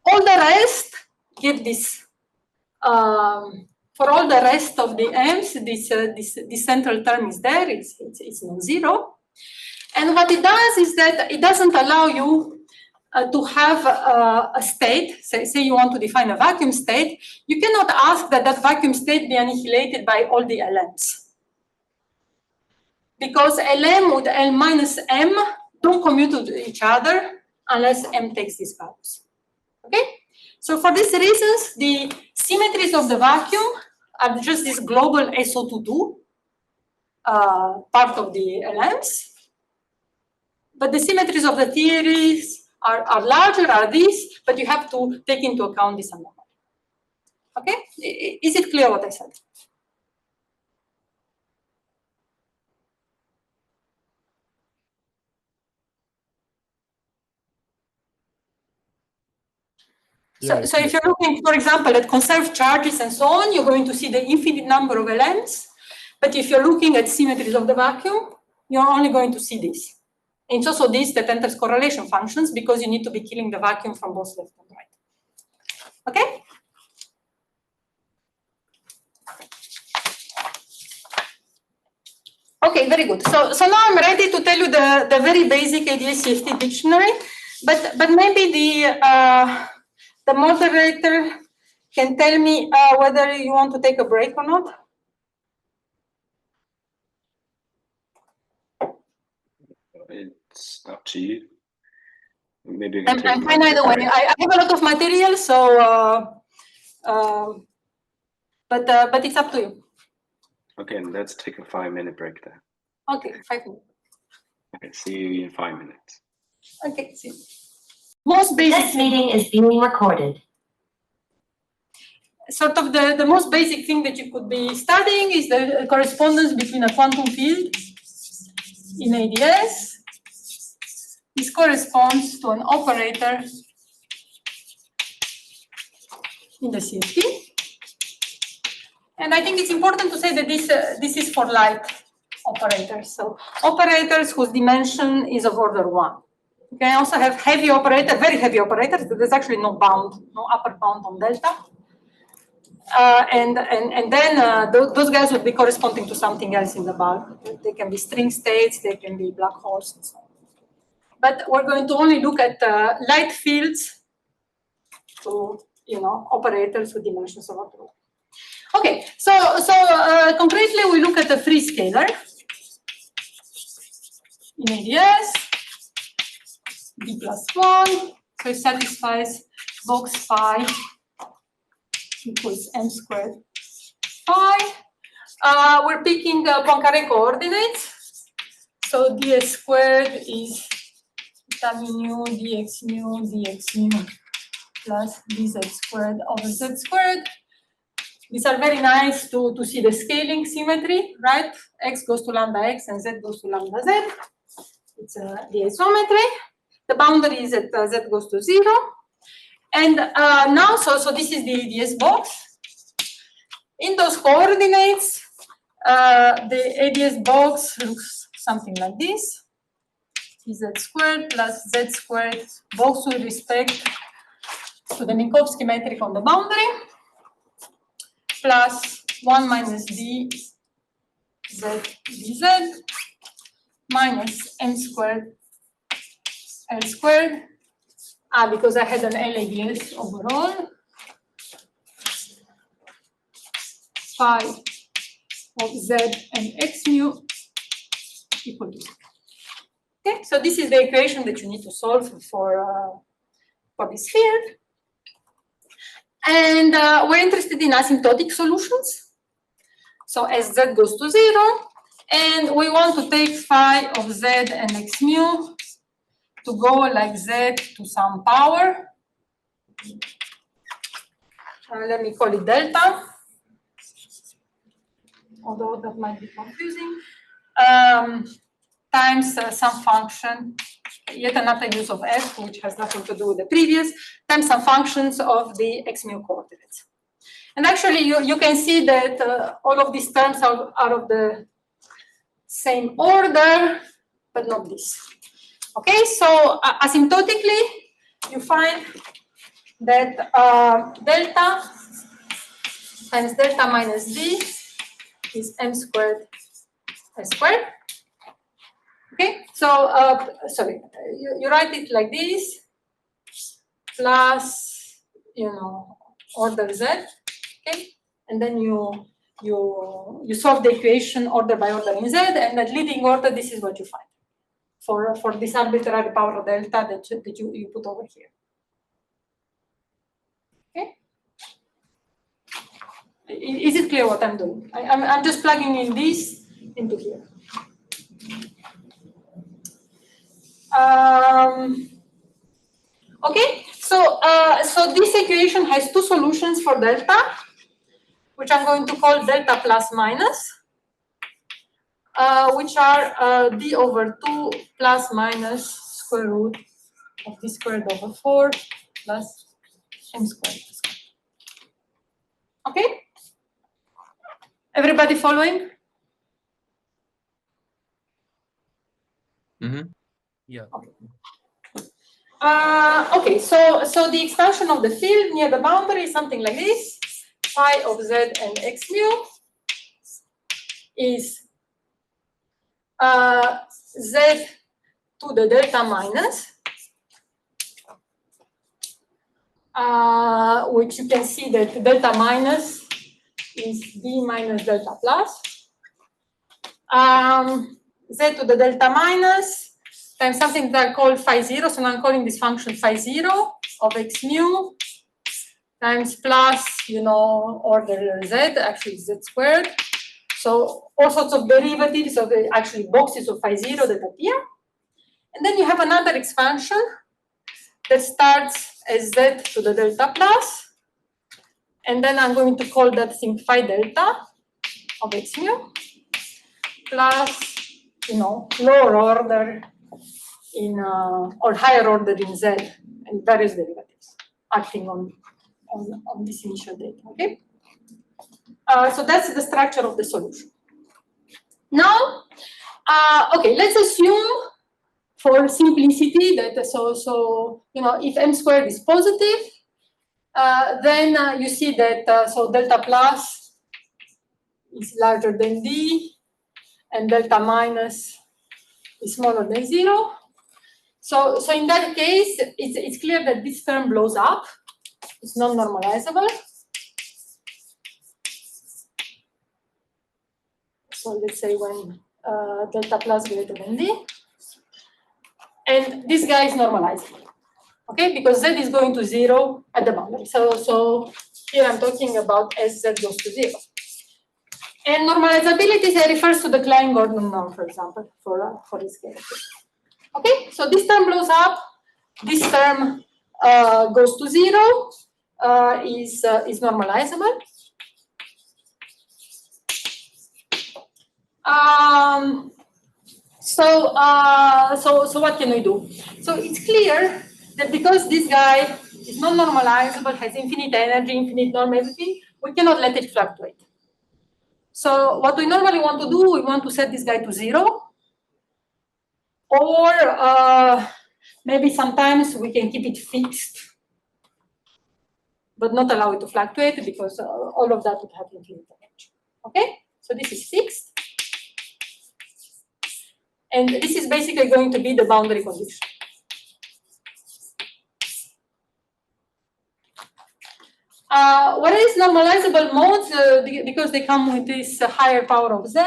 All the rest give this, for all the rest of the m's, this central term is there, it's non-zero. And what it does is that it doesn't allow you to have a state, say you want to define a vacuum state, you cannot ask that vacuum state be annihilated by all the LMs. Because LM with L minus M don't commute to each other unless M takes these values. Okay? So for these reasons, the symmetries of the vacuum are just this global SO22 part of the LMs. But the symmetries of the theories are larger, are these, but you have to take into account this anomaly. Okay? Is it clear what I said? So if you're looking, for example, at conserved charges and so on, you're going to see the infinite number of LMs. But if you're looking at symmetries of the vacuum, you're only going to see this. And it's also this that enters correlation functions because you need to be killing the vacuum from both left and right. Okay? Okay, very good. So now I'm ready to tell you the very basic IPFT dictionary, but maybe the moderator can tell me whether you want to take a break or not. It's up to you. Maybe you can take I'm fine either way. I have a lot of material, so but it's up to you. Okay, let's take a 5-minute break then. Okay, 5 minutes. Okay, see you in 5 minutes. Okay, see you. Most basic. This meeting is being recorded. Sort of the most basic thing that you could be studying is the correspondence between a quantum field in ADS. This corresponds to an operator in the CFT. And I think it's important to say that this is for light operators. So operators whose dimension is of order 1. You can also have heavy operators, very heavy operators. There's actually no bound, no upper bound on delta. And then those guys would be corresponding to something else in the bulk. They can be string states, they can be black holes, and so on. But we're going to only look at light fields to, operators with dimensions of order 1. Okay, so concretely we look at a free scalar in ADS, b plus 1, so it satisfies box phi equals m squared phi. We're picking Poincare coordinates, so ds squared is eta mu dx mu plus dz squared over z squared. These are very nice to see the scaling symmetry, right? X goes to lambda x and z goes to lambda z. It's the isometry. The boundary is at z goes to 0. And now, so this is the ADS box. In those coordinates, the ADS box looks something like this. Z squared plus z squared, both with respect to the Minkowski metric on the boundary, plus 1 minus d z dz minus m squared L squared. Because I had an LADS overall. Phi of z and x mu equal to 0. Okay, so this is the equation that you need to solve for this field. And we're interested in asymptotic solutions. So as z goes to 0, and we want to take phi of z and x mu to go like z to some power. Let me call it delta, although that might be confusing, times some function, yet another use of f, which has nothing to do with the previous, times some functions of the x mu coordinates. And actually, you can see that all of these terms are of the same order, but not this. Okay, so asymptotically, you find that delta times delta minus d is m squared s squared. Okay, so sorry, you write it like this, plus order z. Okay, and then you solve the equation order by order in z, and at leading order, this is what you find for this arbitrary power delta that you put over here. Okay, is it clear what I'm doing? I'm just plugging in this into here. Okay, so this equation has two solutions for delta, which I'm going to call delta plus minus, which are d over 2 plus minus square root of d squared over 4 plus m squared. Okay? Everybody following? Yeah. Okay, so the expansion of the field near the boundary is something like this. Phi of z and x mu is z to the delta minus, which you can see that delta minus is d minus delta plus. Z to the delta minus times something that I call phi 0. So now I'm calling this function phi 0 of x mu times plus, you know, order z, actually z squared. So all sorts of derivatives of the actually boxes of phi 0 that appear. And then you have another expansion that starts as z to the delta plus. And then I'm going to call that thing phi delta of x mu plus, you know, lower order in or higher order in z and various derivatives acting on this initial data. Okay, so that's the structure of the solution. Now, okay, let's assume for simplicity that so you know, if m squared is positive, then you see that so delta plus is larger than d and delta minus is smaller than 0. So in that case, it's clear that this term blows up. It's non-normalizable. So let's say when delta plus greater than d. And this guy is normalizable. Okay, because z is going to 0 at the boundary. So here I'm talking about as z goes to 0. And normalizability refers to the Klein-Gordon norm, for example, for this case. Okay, so this term blows up. This term goes to 0. Is normalizable. So what can we do? So it's clear that because this guy is non-normalizable, has infinite energy, infinite norm, everything, we cannot let it fluctuate. So what we normally want to do, we want to set this guy to 0. Or maybe sometimes we can keep it fixed, but not allow it to fluctuate because all of that would have infinite energy. Okay, so this is fixed. And this is basically going to be the boundary condition. What is normalizable modes? Because they come with this higher power of z,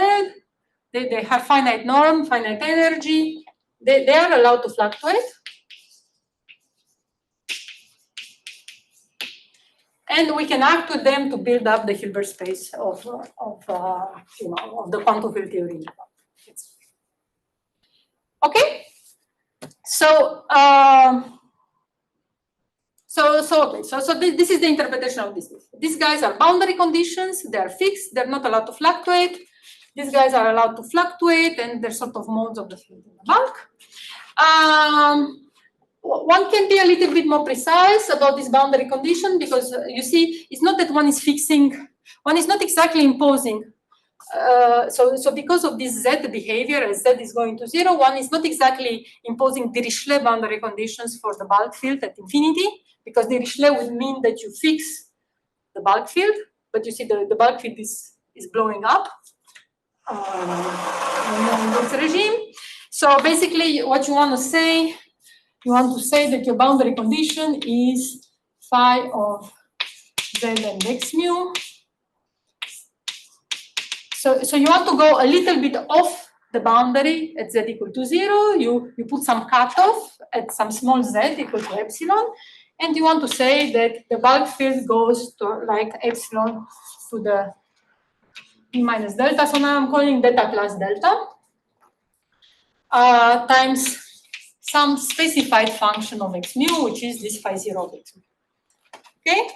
they have finite norm, finite energy. They are allowed to fluctuate. And we can act with them to build up the Hilbert space of the quantum field theory. Okay, so this is the interpretation of this. These guys are boundary conditions. They are fixed. They're not allowed to fluctuate. These guys are allowed to fluctuate, and they're sort of modes of the field in the bulk. One can be a little bit more precise about this boundary condition because you see, it's not that one is fixing, one is not exactly imposing. So because of this z behavior, as z is going to 0, one is not exactly imposing Dirichlet boundary conditions for the bulk field at infinity, because Dirichlet would mean that you fix the bulk field, but you see the bulk field is blowing up in this regime. So basically what you want to say, that your boundary condition is phi of z and x mu. So you want to go a little bit off the boundary at z equal to 0. You put some cutoff at some small z equal to epsilon, and you want to say that the bulk field goes to like epsilon to the p minus delta. So now I'm calling delta plus delta times some specified function of x mu, which is this phi 0 of x mu. Okay?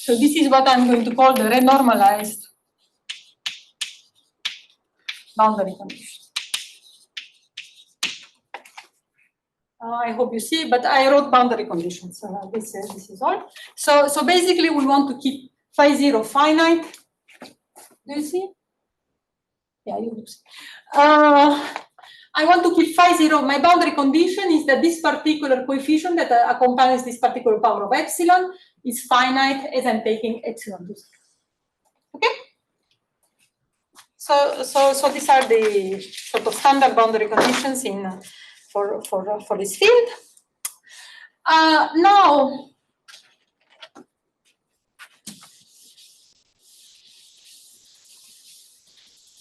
So this is what I'm going to call the renormalized boundary condition. I hope you see, but I wrote boundary conditions. So this is all. So basically, we want to keep phi 0 finite. Do you see? Yeah, you lose. I want to keep phi 0. My boundary condition is that this particular coefficient that accompanies this particular power of epsilon is finite as I'm taking epsilon to 0. Okay? So these are the sort of standard boundary conditions for this field. Now,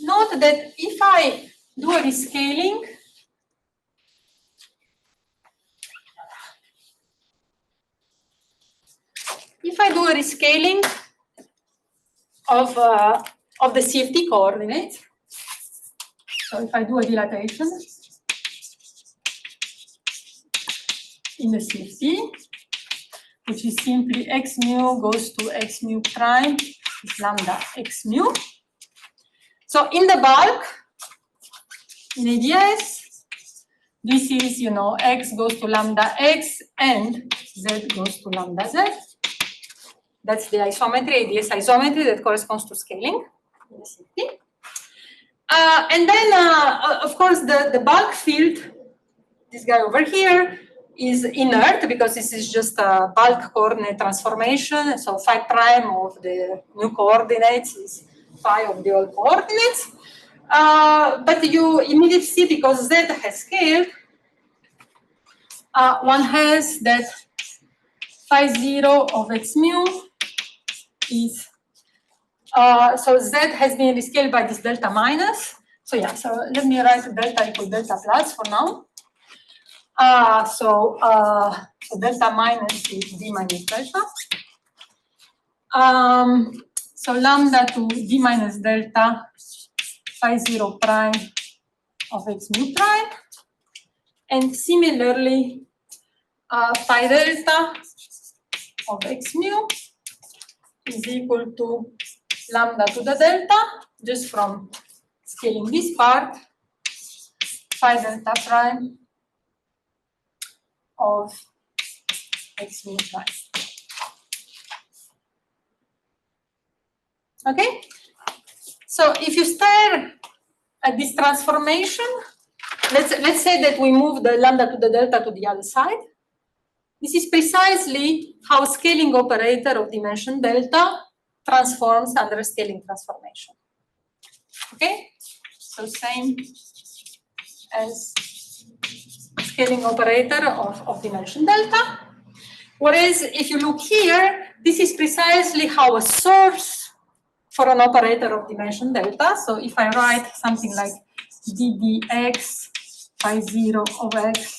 note that if I do a rescaling, of the CFT coordinates, so if I do a dilatation in the CFT, which is simply x mu goes to x mu prime is lambda x mu. So in the bulk, in ADS, this is, you know, x goes to lambda x and z goes to lambda z. That's the isometry, ADS isometry that corresponds to scaling. And then, of course, the bulk field, this guy over here, is inert because this is just a bulk coordinate transformation. So phi prime of the new coordinates is phi of the old coordinates. But you immediately see, because z has scaled, one has that phi 0 of x mu is, so z has been rescaled by this delta minus. So yeah, so let me write delta equal delta plus for now. So delta minus is d minus delta. So lambda to d minus delta phi 0 prime of x mu prime. And similarly, phi delta of x mu is equal to lambda to the delta, just from scaling this part, phi delta prime of x mu prime. Okay? So if you stare at this transformation, let's say that we move the lambda to the delta to the other side. This is precisely how scaling operator of dimension delta transforms under a scaling transformation. Okay? So same as scaling operator of dimension delta. Whereas if you look here, this is precisely how a source for an operator of dimension delta. So if I write something like ddx phi 0 of x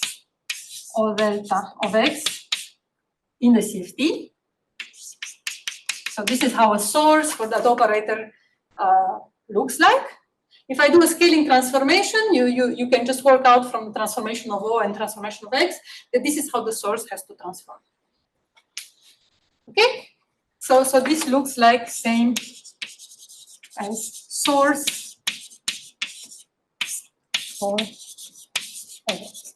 or delta of x in the CFT. So this is how a source for that operator looks like. If I do a scaling transformation, you can just work out from the transformation of O and transformation of X that this is how the source has to transform. Okay? So this looks like same as source for X.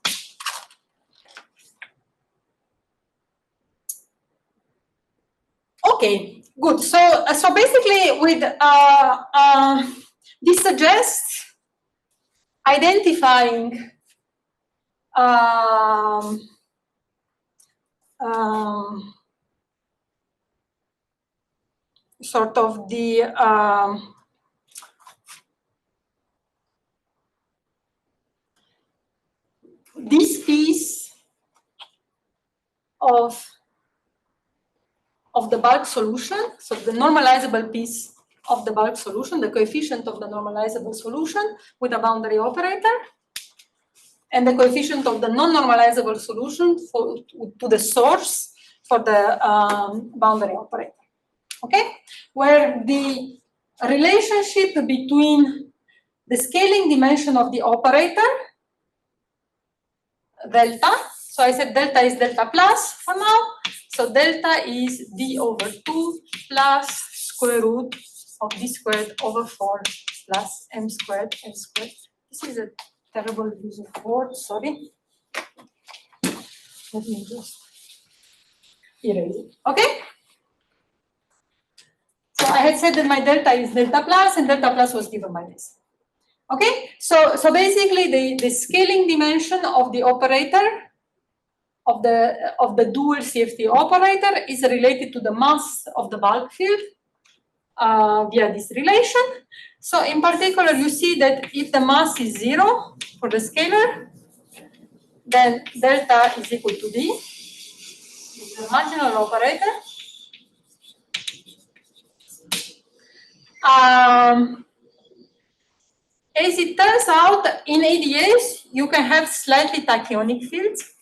Okay, good. So basically, with this suggests identifying sort of the this piece of the bulk solution, so the normalizable piece of the bulk solution, the coefficient of the normalizable solution with a boundary operator, and the coefficient of the non-normalizable solution to the source for the boundary operator. Okay? Where the relationship between the scaling dimension of the operator, delta, so I said delta is delta plus for now, so delta is d over 2 plus square root of d squared over 4 plus m squared n squared. This is a terrible use of words, sorry. Let me just erase it, okay? So I had said that my delta is delta plus, and delta plus was given by this. Okay, so basically the scaling dimension of the operator of the dual CFT operator is related to the mass of the bulk field via this relation. So in particular, you see that if the mass is 0 for the scalar, then delta is equal to D, is the marginal operator. As it turns out, in ADAs, you can have slightly tachyonic fields.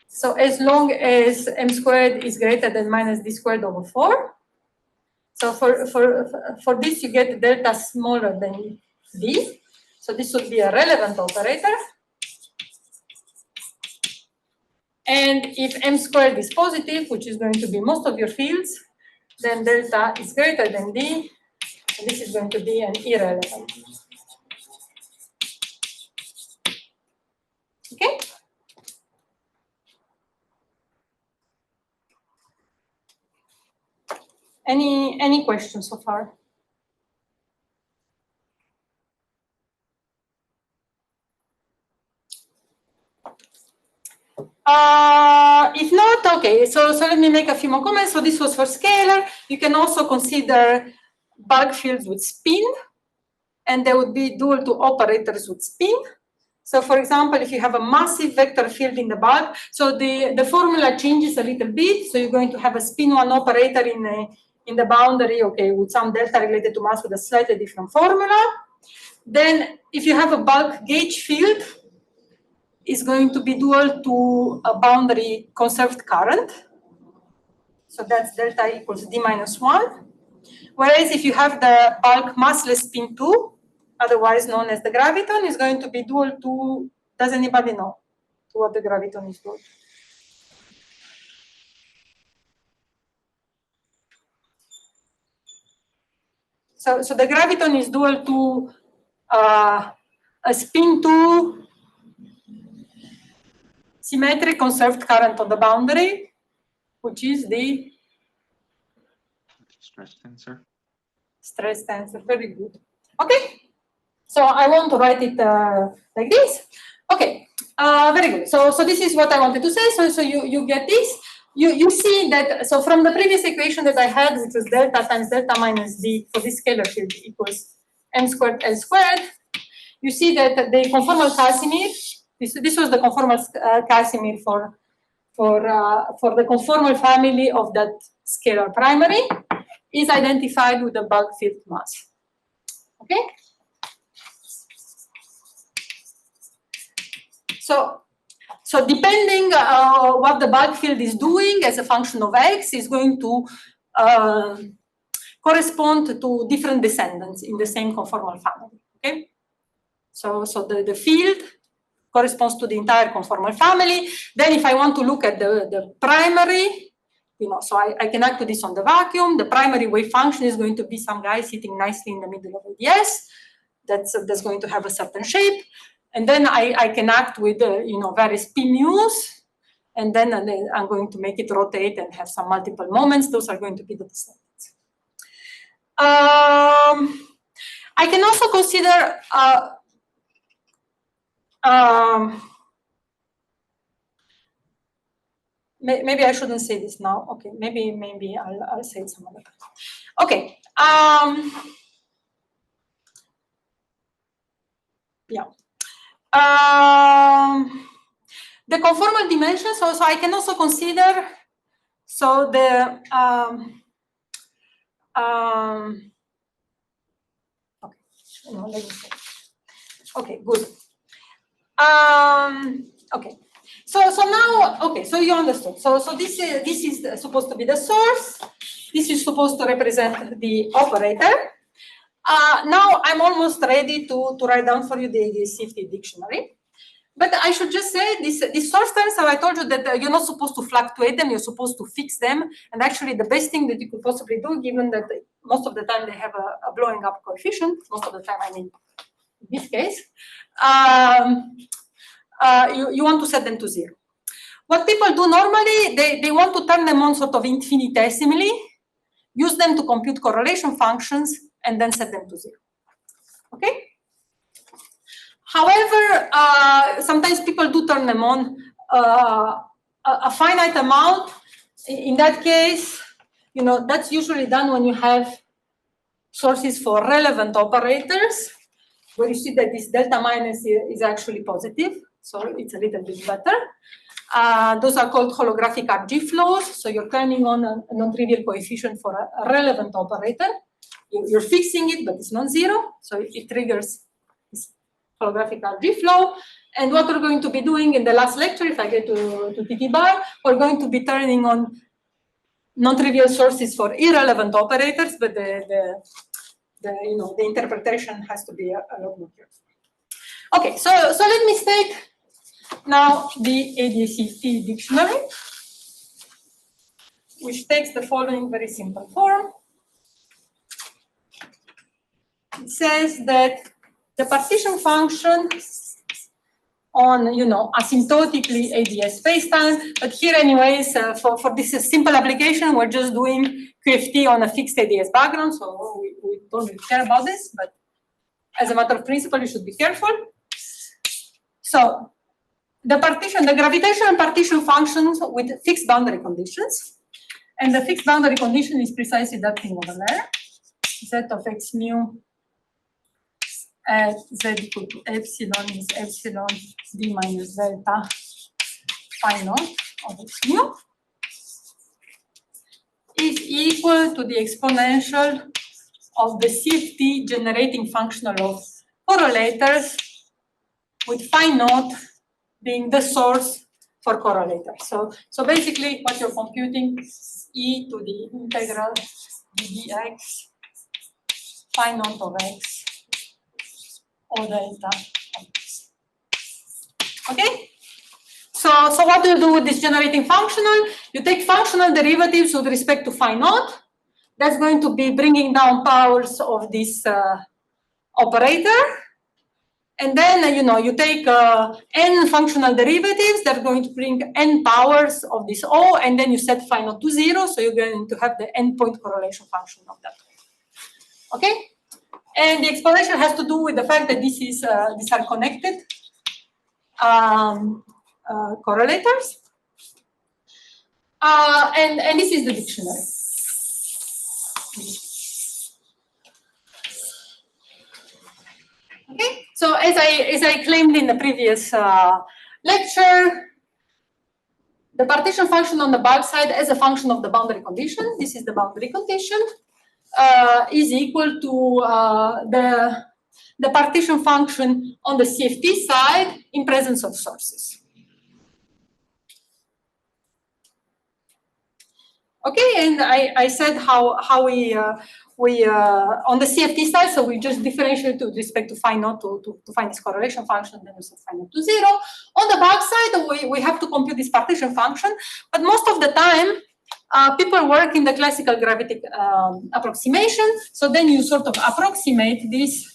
So as long as m squared is greater than minus d squared over 4. So for this, you get delta smaller than d. So this would be a relevant operator. And if m squared is positive, which is going to be most of your fields, then delta is greater than d. And this is going to be an irrelevant. Okay? Any questions so far? If not, okay, so let me make a few more comments. So this was for scalar. You can also consider bulk fields with spin, and they would be dual to operators with spin. So for example, if you have a massive vector field in the bulk, so the formula changes a little bit. So you're going to have a spin one operator in the boundary, okay, with some delta related to mass with a slightly different formula. Then if you have a bulk gauge field, is going to be dual to a boundary conserved current. So that's delta equals d minus 1. Whereas if you have the bulk massless spin 2, otherwise known as the graviton, is going to be dual to, does anybody know to what the graviton is dual? So the graviton is dual to a spin 2 symmetric conserved current on the boundary, which is the stress tensor. Stress tensor, very good. Okay, so I want to write it like this. Okay, very good. So this is what I wanted to say. So you get this. You see that, so from the previous equation that I had, which was delta times delta minus d for this scalar field equals m squared L squared, you see that the conformal Casimir, this was the conformal Casimir for the conformal family of that scalar primary, is identified with the bulk field mass. Okay? So depending what the bulk field is doing as a function of x is going to correspond to different descendants in the same conformal family. Okay? So the field corresponds to the entire conformal family. Then if I want to look at the primary, so I can act to this on the vacuum. The primary wave function is going to be some guy sitting nicely in the middle of ADS. That's going to have a certain shape. And then I can act with, various p mu's. And then I'm going to make it rotate and have some multiple moments. Those are going to be the descendants. I can also consider maybe I shouldn't say this now. Okay, maybe I'll say it some other time. Okay. Yeah. The conformal dimension. So I can also consider. So the okay. No, let me say. Okay. Good. Okay. So now, okay, so you understood. So this is supposed to be the source. This is supposed to represent the operator. Now I'm almost ready to write down for you the CFT dictionary. But I should just say these source terms, how I told you that you're not supposed to fluctuate them, you're supposed to fix them. And actually the best thing that you could possibly do, given that most of the time they have a blowing up coefficient, most of the time I mean in this case, you want to set them to 0. What people do normally, they want to turn them on sort of infinitesimally, use them to compute correlation functions, and then set them to 0. Okay. However, sometimes people do turn them on a finite amount. In that case, you know, that's usually done when you have sources for relevant operators, where you see that this delta minus is actually positive, so it's a little bit better. Those are called holographic RG flows, so you're turning on a non-trivial coefficient for a relevant operator. You're fixing it, but it's non-zero, so it triggers this holographic RG flow. And what we're going to be doing in the last lecture, if I get to TTbar, we're going to be turning on non-trivial sources for irrelevant operators, but the interpretation has to be a lot more careful. Okay, so let me state now the ICTP dictionary, which takes the following very simple form. It says that the partition function on, asymptotically ADS spacetime, but here anyways, for this simple application, we're just doing QFT on a fixed ADS background, so we don't really care about this, but as a matter of principle, you should be careful. So the gravitational partition functions with fixed boundary conditions, and the fixed boundary condition is precisely that thing over there, z of x mu at z equal to epsilon is epsilon d minus delta phi naught of x mu is equal to the exponential of the CFT generating functional of correlators, with phi naught being the source for correlators. So basically what you're computing is e to the integral dx phi naught of x or delta of x. Okay? So what do you do with this generating functional? You take functional derivatives with respect to phi naught. That's going to be bringing down powers of this operator. And then, you take n functional derivatives that are going to bring n powers of this O, and then you set phi naught to 0, so you're going to have the n-point correlation function of that. Okay? And the exponential has to do with the fact that these are connected correlators. And this is the dictionary. Okay, so as I claimed in the previous lecture, the partition function on the bulk side as a function of the boundary condition, this is the boundary condition, is equal to the partition function on the CFT side in presence of sources. Okay, and I said how we on the CFT side, so we just differentiate with respect to phi naught to find this correlation function, then we set phi naught to 0. On the back side, we have to compute this partition function, but most of the time, people work in the classical gravity approximation, so then you sort of approximate this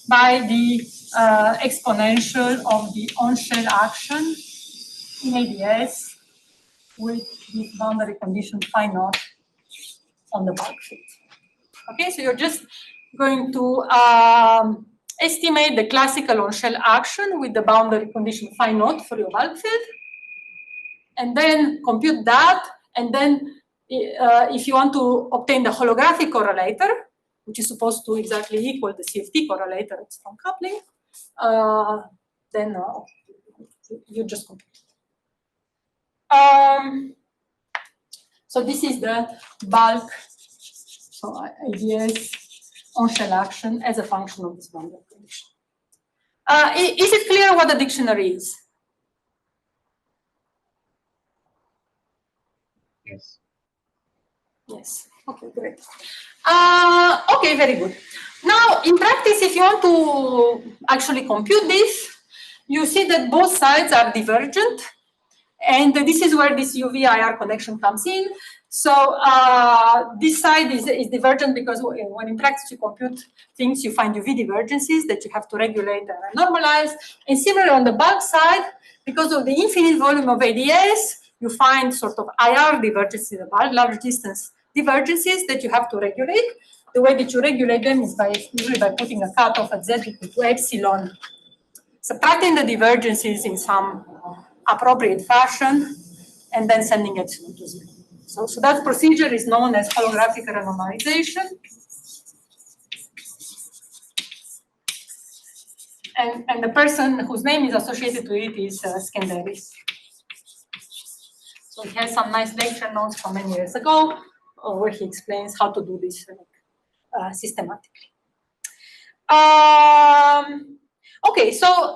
by the exponential of the on-shell action in ADS with this boundary condition phi naught on the bulk field. Okay, so you're just going to estimate the classical on-shell action with the boundary condition phi naught for your bulk field, and then compute that, and then if you want to obtain the holographic correlator, which is supposed to exactly equal the CFT correlator at strong coupling, then you just compute it. So this is the bulk, so ADS on-shell action as a function of this boundary condition. Is it clear what the dictionary is? Yes. Yes. Okay, great. Okay, very good. Now, in practice, if you want to actually compute this, you see that both sides are divergent. And this is where this UV-IR connection comes in. So this side is divergent because when in practice you compute things, you find UV divergences that you have to regulate and normalize. And similarly on the bulk side, because of the infinite volume of ADS, you find sort of IR divergences, about large distance divergences that you have to regulate. the way that you regulate them is usually by putting a cutoff at z equal to epsilon, subtracting the divergences in some appropriate fashion, and then sending epsilon to 0. So that procedure is known as holographic renormalization. And the person whose name is associated to it is Skenderis. So he has some nice lecture notes from many years ago where he explains how to do this systematically. Okay, so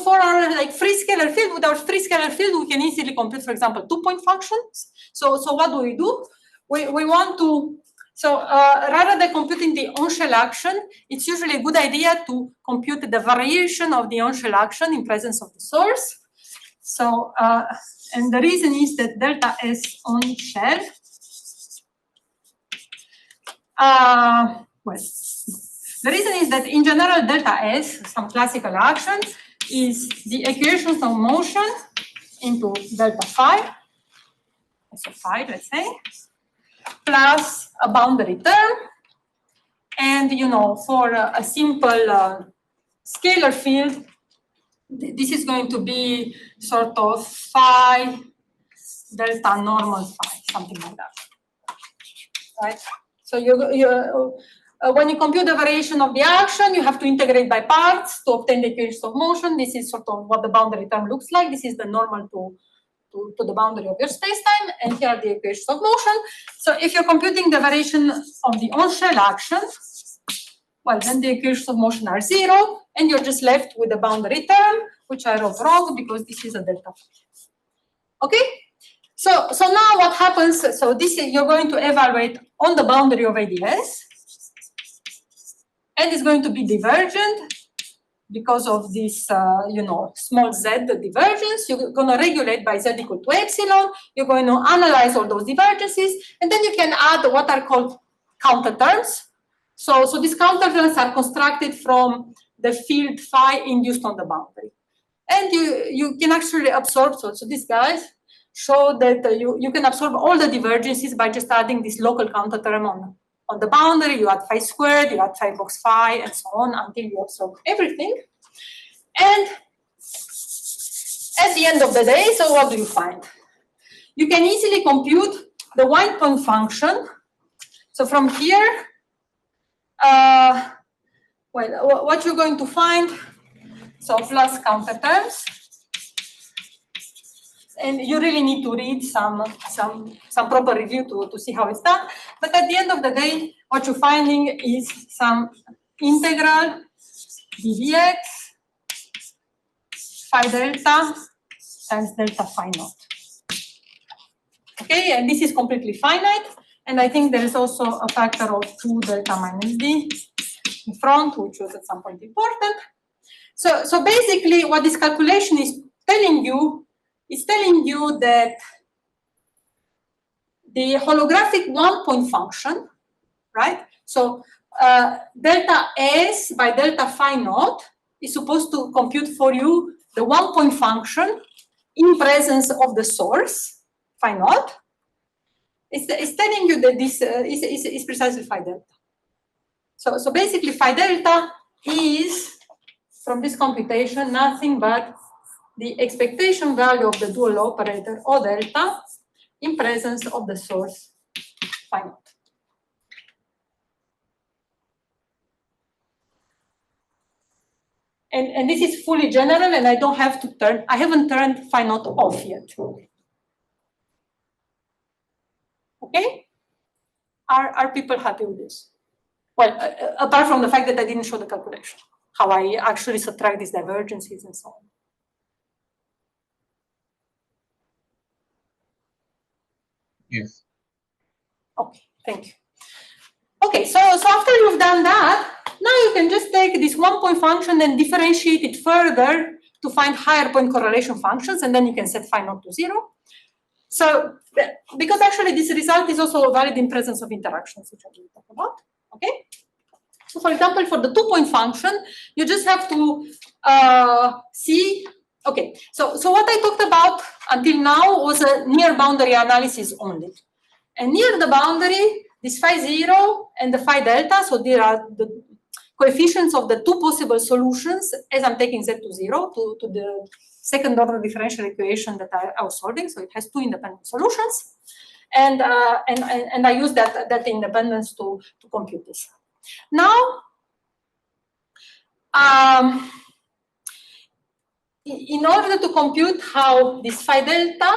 for our free scalar field, with our free scalar field, we can easily compute, for example, 2-point functions. So what do? We want to, rather than computing the on-shell action, it's usually a good idea to compute the variation of the on-shell action in presence of the source. So, and the reason is that delta S on shell, the reason is that in general delta S, some classical action, is the equations of motion into delta phi, so phi, let's say, plus a boundary term. And, for a simple scalar field, this is going to be sort of phi delta normal phi, something like that, right? So when you compute the variation of the action, you have to integrate by parts to obtain the equations of motion. This is sort of what the boundary term looks like. This is the normal to the boundary of your spacetime, and here are the equations of motion. So if you're computing the variation of the on-shell action, well, then the equations of motion are 0, and you're just left with the boundary term, which I wrote wrong because this is a delta. Okay? So now what happens? So this is, you're going to evaluate on the boundary of ADS, and it's going to be divergent because of this, small z divergence. You're going to regulate by z equal to epsilon. You're going to analyze all those divergences, and then you can add what are called counter terms. So these counter terms are constructed from the field phi induced on the boundary, and you can actually absorb. So these guys show that you can absorb all the divergences by just adding this local counter term on the boundary. You add phi squared, you add phi box phi, and so on until you absorb everything. And at the end of the day, so what do you find? You can easily compute the 1-point function. So from here, what you're going to find, so plus counter terms. And you really need to read some proper review to see how it's done. But at the end of the day, what you're finding is some integral ddx phi delta times delta phi naught. Okay, and this is completely finite. And I think there is also a factor of 2 delta minus d in front, which was at some point important. So basically, what this calculation is telling you that the holographic 1-point function, right? So delta S by delta phi naught is supposed to compute for you the 1-point function in presence of the source, phi naught. It's telling you that this is precisely phi delta. So basically, phi delta is, from this computation, nothing but the expectation value of the dual operator O delta in presence of the source phi naught. And this is fully general, and I haven't turned phi naught off yet. Okay? Are people happy with this? Well, apart from the fact that I didn't show the calculation, how I actually subtract these divergences and so on. Yes. Okay, thank you. Okay, so after you've done that, now you can just take this 1-point function and differentiate it further to find higher point correlation functions, and then you can set phi naught to 0. So, because actually this result is also valid in presence of interactions, which I will talk about. Okay. So, for example, for the 2-point function, you just have to see. Okay. So what I talked about until now was a near boundary analysis only, and near the boundary, this phi 0 and the phi delta, so there are the coefficients of the two possible solutions as I'm taking z to 0 to the second order differential equation that I was solving. So it has two independent solutions. And I use that independence to compute this. Now, in order to compute how this phi delta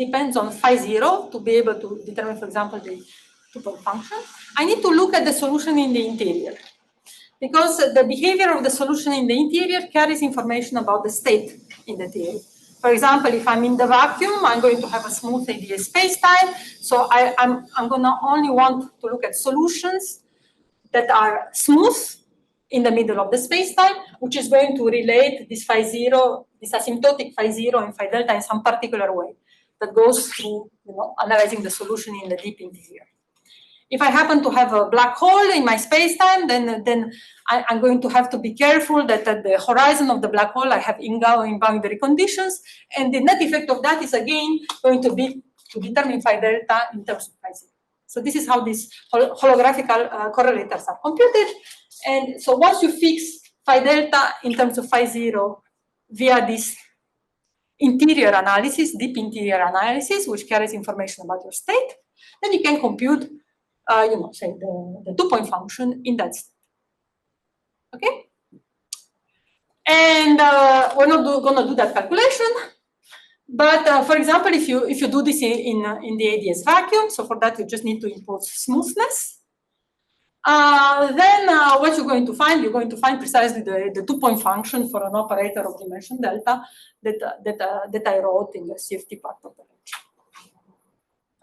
depends on phi 0 to be able to determine, for example, the two-point function, I need to look at the solution in the interior. Because the behavior of the solution in the interior carries information about the state in the theory. For example, if I'm in the vacuum, I'm going to have a smooth ADS spacetime. So I'm going to only want to look at solutions that are smooth in the middle of the spacetime, which is going to relate this phi 0, this asymptotic phi 0 and phi delta in some particular way that goes through, analyzing the solution in the deep interior. If I happen to have a black hole in my spacetime, then I'm going to have to be careful that at the horizon of the black hole, I have ingoing boundary conditions. And the net effect of that is, again, going to be to determine phi delta in terms of phi 0. So this is how these holographical correlators are computed. And so once you fix phi delta in terms of phi 0 via this interior analysis, deep interior analysis, which carries information about your state, then you can compute say the two-point function in that state. Okay? And we're not going to do that calculation. But for example, if you do this in the ADS vacuum, so for that you just need to impose smoothness. Then what you're going to find precisely the two-point function for an operator of dimension delta that I wrote in the CFT part of the lecture.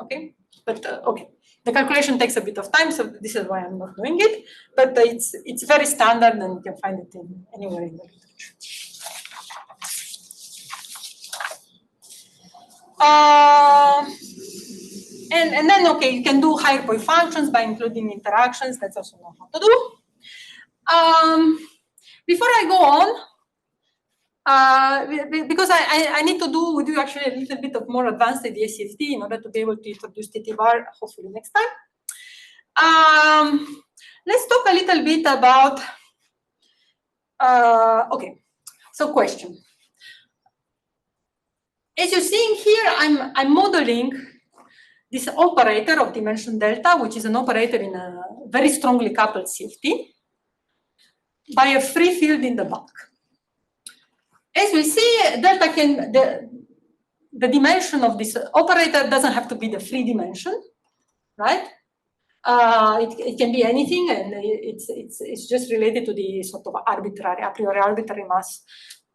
Okay, but okay. The calculation takes a bit of time, so this is why I'm not doing it. But it's very standard, and you can find it anywhere in the literature. And then, okay, you can do higher point functions by including interactions. That's also know how to do. Before I go on, because I need to do with you actually a little bit of more advanced IPFT in order to be able to introduce TTbar, hopefully next time. Let's talk a little bit about, okay, so question. As you're seeing here, I'm modeling this operator of dimension delta, which is an operator in a very strongly coupled CFT, by a free field in the bulk. As we see, delta can, the dimension of this operator doesn't have to be the free dimension, right? It can be anything, and it's just related to the sort of arbitrary, a priori arbitrary mass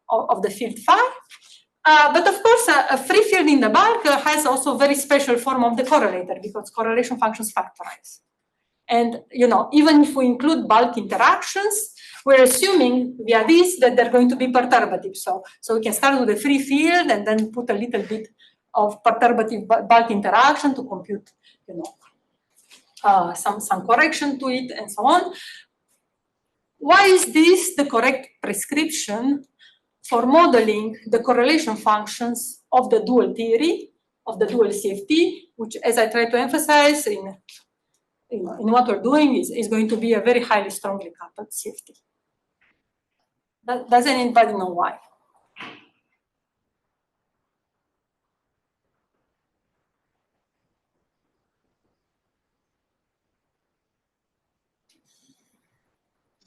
of the field phi. But of course, a free field in the bulk has also a very special form of the correlator because correlation functions factorize. And even if we include bulk interactions, we're assuming via this that they're going to be perturbative. So we can start with a free field and then put a little bit of perturbative bulk interaction to compute, some correction to it and so on. Why is this the correct prescription for modeling the correlation functions of the dual theory, of the dual CFT, which, as I try to emphasize in what we're doing, is going to be a very highly strongly coupled CFT. Does anybody know why?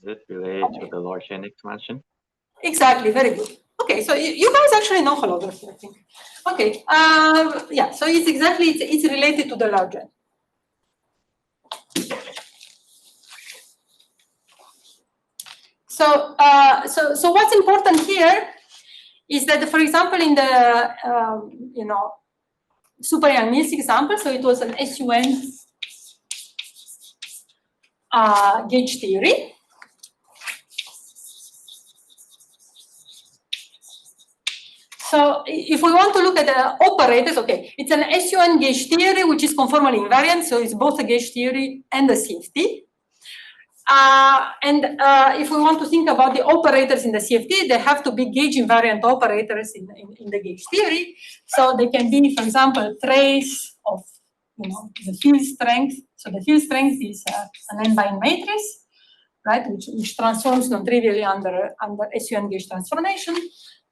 Is it related to the large n expansion? Exactly, very good. Okay, so you guys actually know holography, I think. Okay, yeah, so it's exactly, it's related to the large n. So what's important here is that, for example, in the, super Yang-Mills example, so it was an SUN gauge theory. So if we want to look at the operators, okay, it's an SUN gauge theory, which is conformally invariant, so it's both a gauge theory and a CFT. If we want to think about the operators in the CFT, they have to be gauge invariant operators in the gauge theory. So they can be, for example, trace of the field strength. So the field strength is an n-by-n matrix, right, which transforms non-trivially under SUN gauge transformation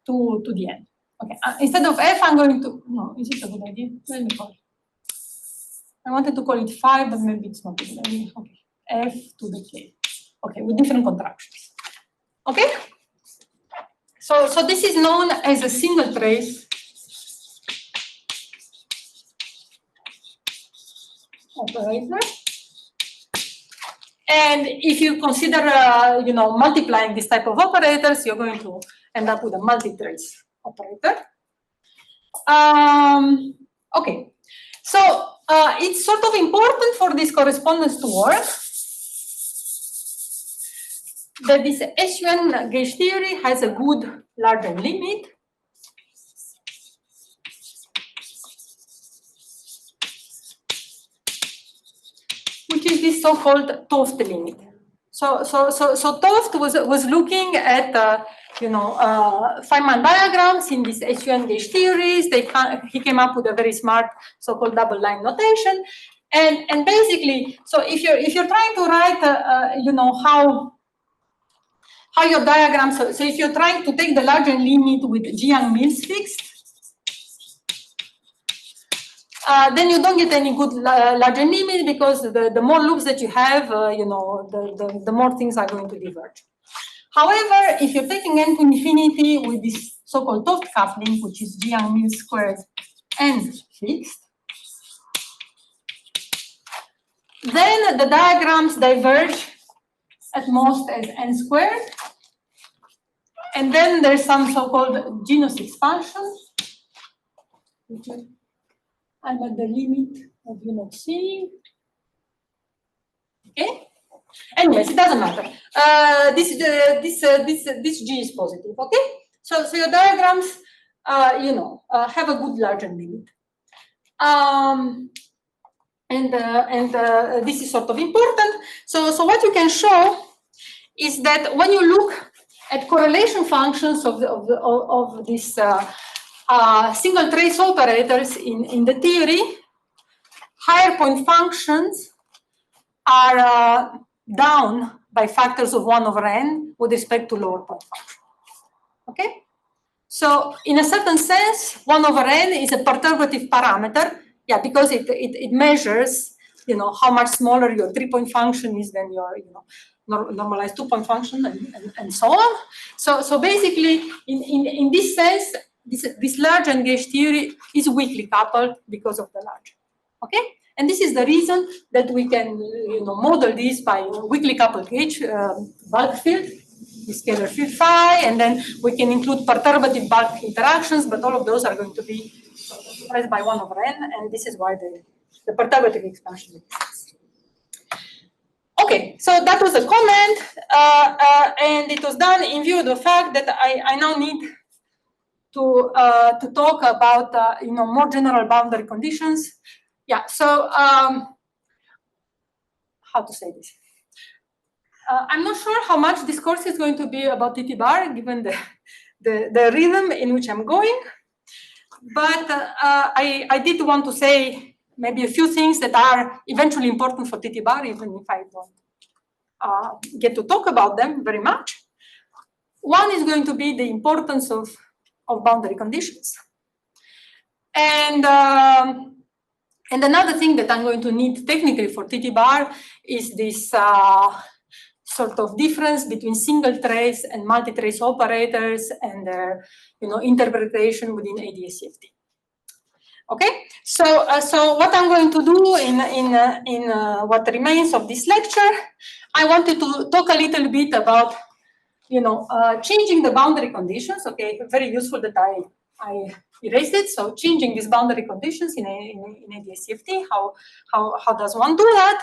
to the n. Okay, instead of f, I'm going to, no, is it a good idea? Let me call it. I wanted to call it 5, but maybe it's not a good idea. Okay, f to the k. Okay, with different contractions. Okay? So this is known as a single trace operator. And if you consider, multiplying this type of operators, you're going to end up with a multi-trace operator. Okay, so it's sort of important for this correspondence to work that this SUN gauge theory has a good larger limit. Which is this so-called 't Hooft limit. So 't Hooft was looking at Feynman diagrams in these SUN gauge theories. He came up with a very smart so-called double line notation, and basically, so if you're trying to write, how your diagrams. So if you're trying to take the larger limit with Jiang-Mills fixed, then you don't get any good larger limit because the more loops that you have, the more things are going to diverge. However, if you're taking n to infinity with this so-called 't Hooft coupling, which is Jiang-Mills squared n fixed, then the diagrams diverge at most as n squared. And then there's some so-called genus expansion, which I'm at the limit of C. Okay. Anyways, it doesn't matter. This G is positive. Okay. So your diagrams, have a good larger limit. This is sort of important. So what you can show is that when you look at correlation functions of these single trace operators in the theory, higher point functions are down by factors of 1/n with respect to lower point function. Okay? So in a certain sense, 1/n is a perturbative parameter, because it measures, how much smaller your 3-point function is than your, normalized 2-point function and so on. So basically, in this sense, this large and gauge theory is weakly coupled because of the large. Okay, and this is the reason that we can model this by weakly coupled gauge bulk field, the scalar field phi, and then we can include perturbative bulk interactions, but all of those are going to be expressed by 1/n, and this is why the perturbative expansion exists. Okay, so that was a comment, and it was done in view of the fact that I now need to talk about more general boundary conditions. So how to say this? I'm not sure how much this course is going to be about TTbar, given the rhythm in which I'm going, but I did want to say maybe a few things that are eventually important for TTbar, even if I don't get to talk about them very much. One is going to be the importance of boundary conditions. And another thing that I'm going to need technically for TTbar is this sort of difference between single trace and multi-trace operators and their interpretation within ADS-CFT. Okay, so what I'm going to do in what remains of this lecture, I wanted to talk a little bit about changing the boundary conditions. Okay, very useful that I erased it. So changing these boundary conditions in ADS-CFT, how does one do that,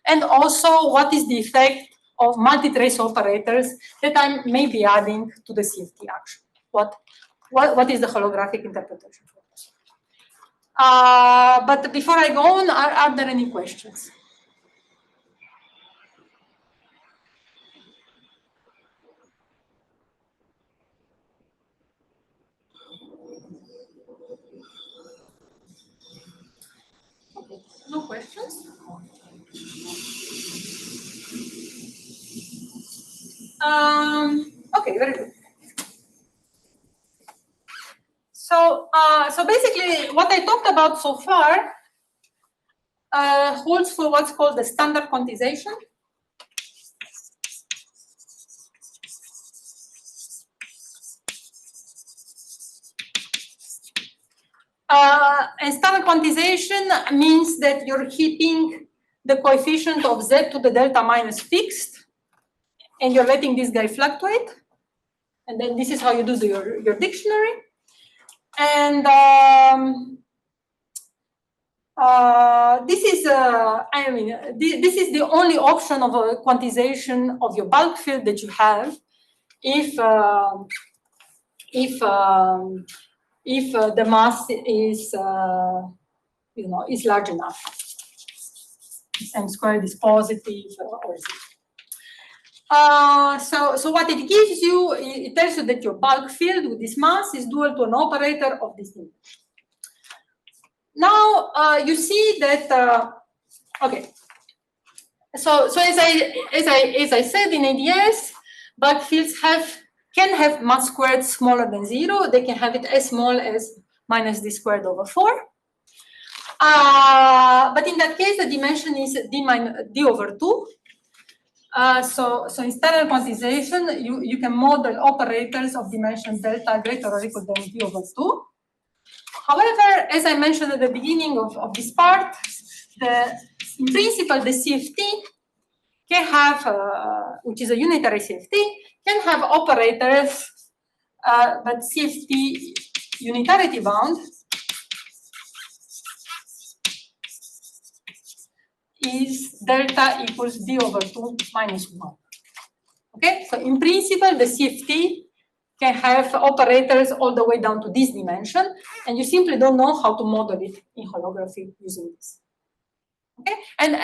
and also what is the effect of multi-trace operators that I may be adding to the CFT action. What is the holographic interpretation for this? But before I go on, are there any questions? Okay. questions? Okay, very good. So, so basically, what I talked about so far holds for what's called the standard quantization. And standard quantization means that you're keeping the coefficient of z to the delta minus fixed, and you're letting this guy fluctuate. And then this is how you do your dictionary. And this is, I mean, this is the only option of a quantization of your bulk field that you have if the mass is, you know, is large enough. M squared is positive or zero. So what it gives you, it tells you that your bulk field with this mass is dual to an operator of this dimension. Now you see that okay. So as I said, in ADS, bulk fields can have mass squared smaller than 0. They can have it as small as minus d squared over 4. But in that case, the dimension is d over 2. So in standard quantization, you can model operators of dimension delta greater or equal than d over 2. However, as I mentioned at the beginning of this part, in principle, the CFT can have, which is a unitary CFT, can have operators, but CFT unitarity bound is delta equals d over 2 minus 1. Okay, so in principle, the CFT can have operators all the way down to this dimension, and you simply don't know how to model it in holography using this. Okay, and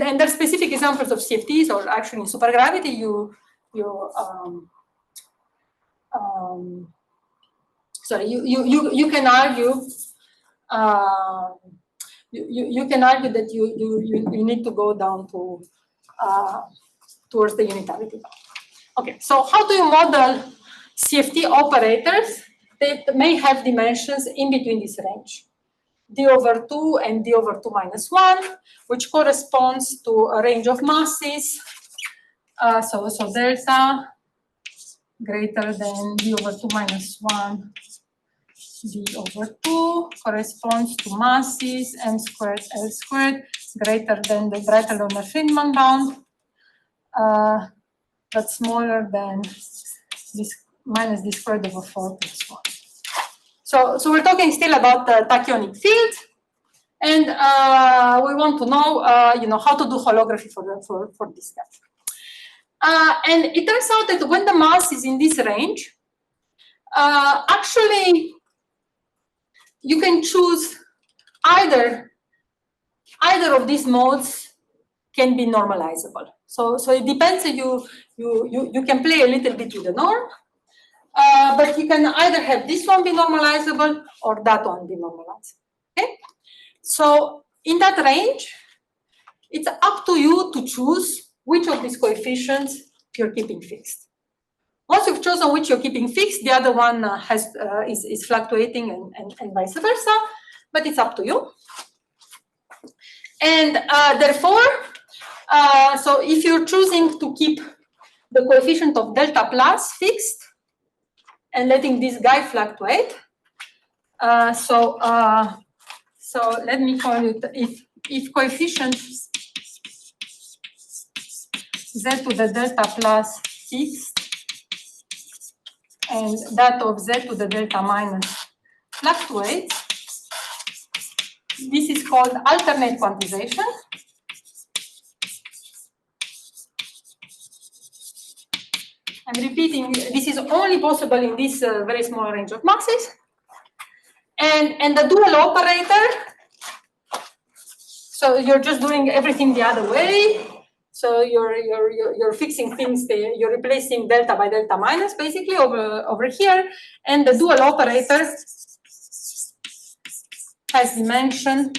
there are specific examples of CFTs, or actually in supergravity, you can argue. You can argue that you need to go down to towards the unitarity bound. Okay, so how do you model CFT operators that may have dimensions in between this range? D over 2 and d over 2 minus 1, which corresponds to a range of masses. So delta greater than d over 2 minus 1, d over 2 corresponds to masses m squared L squared greater than the Breitelner-Friedman bound, but smaller than this minus d squared over 4 plus 1. So we're talking still about the tachyonic field, and we want to know, how to do holography for this guy. And it turns out that when the mass is in this range, actually, you can choose either of these modes can be normalizable. So it depends. You can play a little bit with the norm. But you can either have this one be normalizable or that one be normalizable. Okay? So in that range, it's up to you to choose which of these coefficients you're keeping fixed. Once you've chosen which you're keeping fixed, the other one is fluctuating and vice versa, but it's up to you. And therefore, so if you're choosing to keep the coefficient of delta plus fixed, and letting this guy fluctuate. So let me call it, if coefficient z to the delta plus fixed and that of z to the delta minus fluctuates, this is called alternate quantization. I'm repeating, this is only possible in this very small range of masses. And the dual operator, so you're just doing everything the other way. So you're fixing things, you're replacing delta by delta minus basically over here. And the dual operator has dimension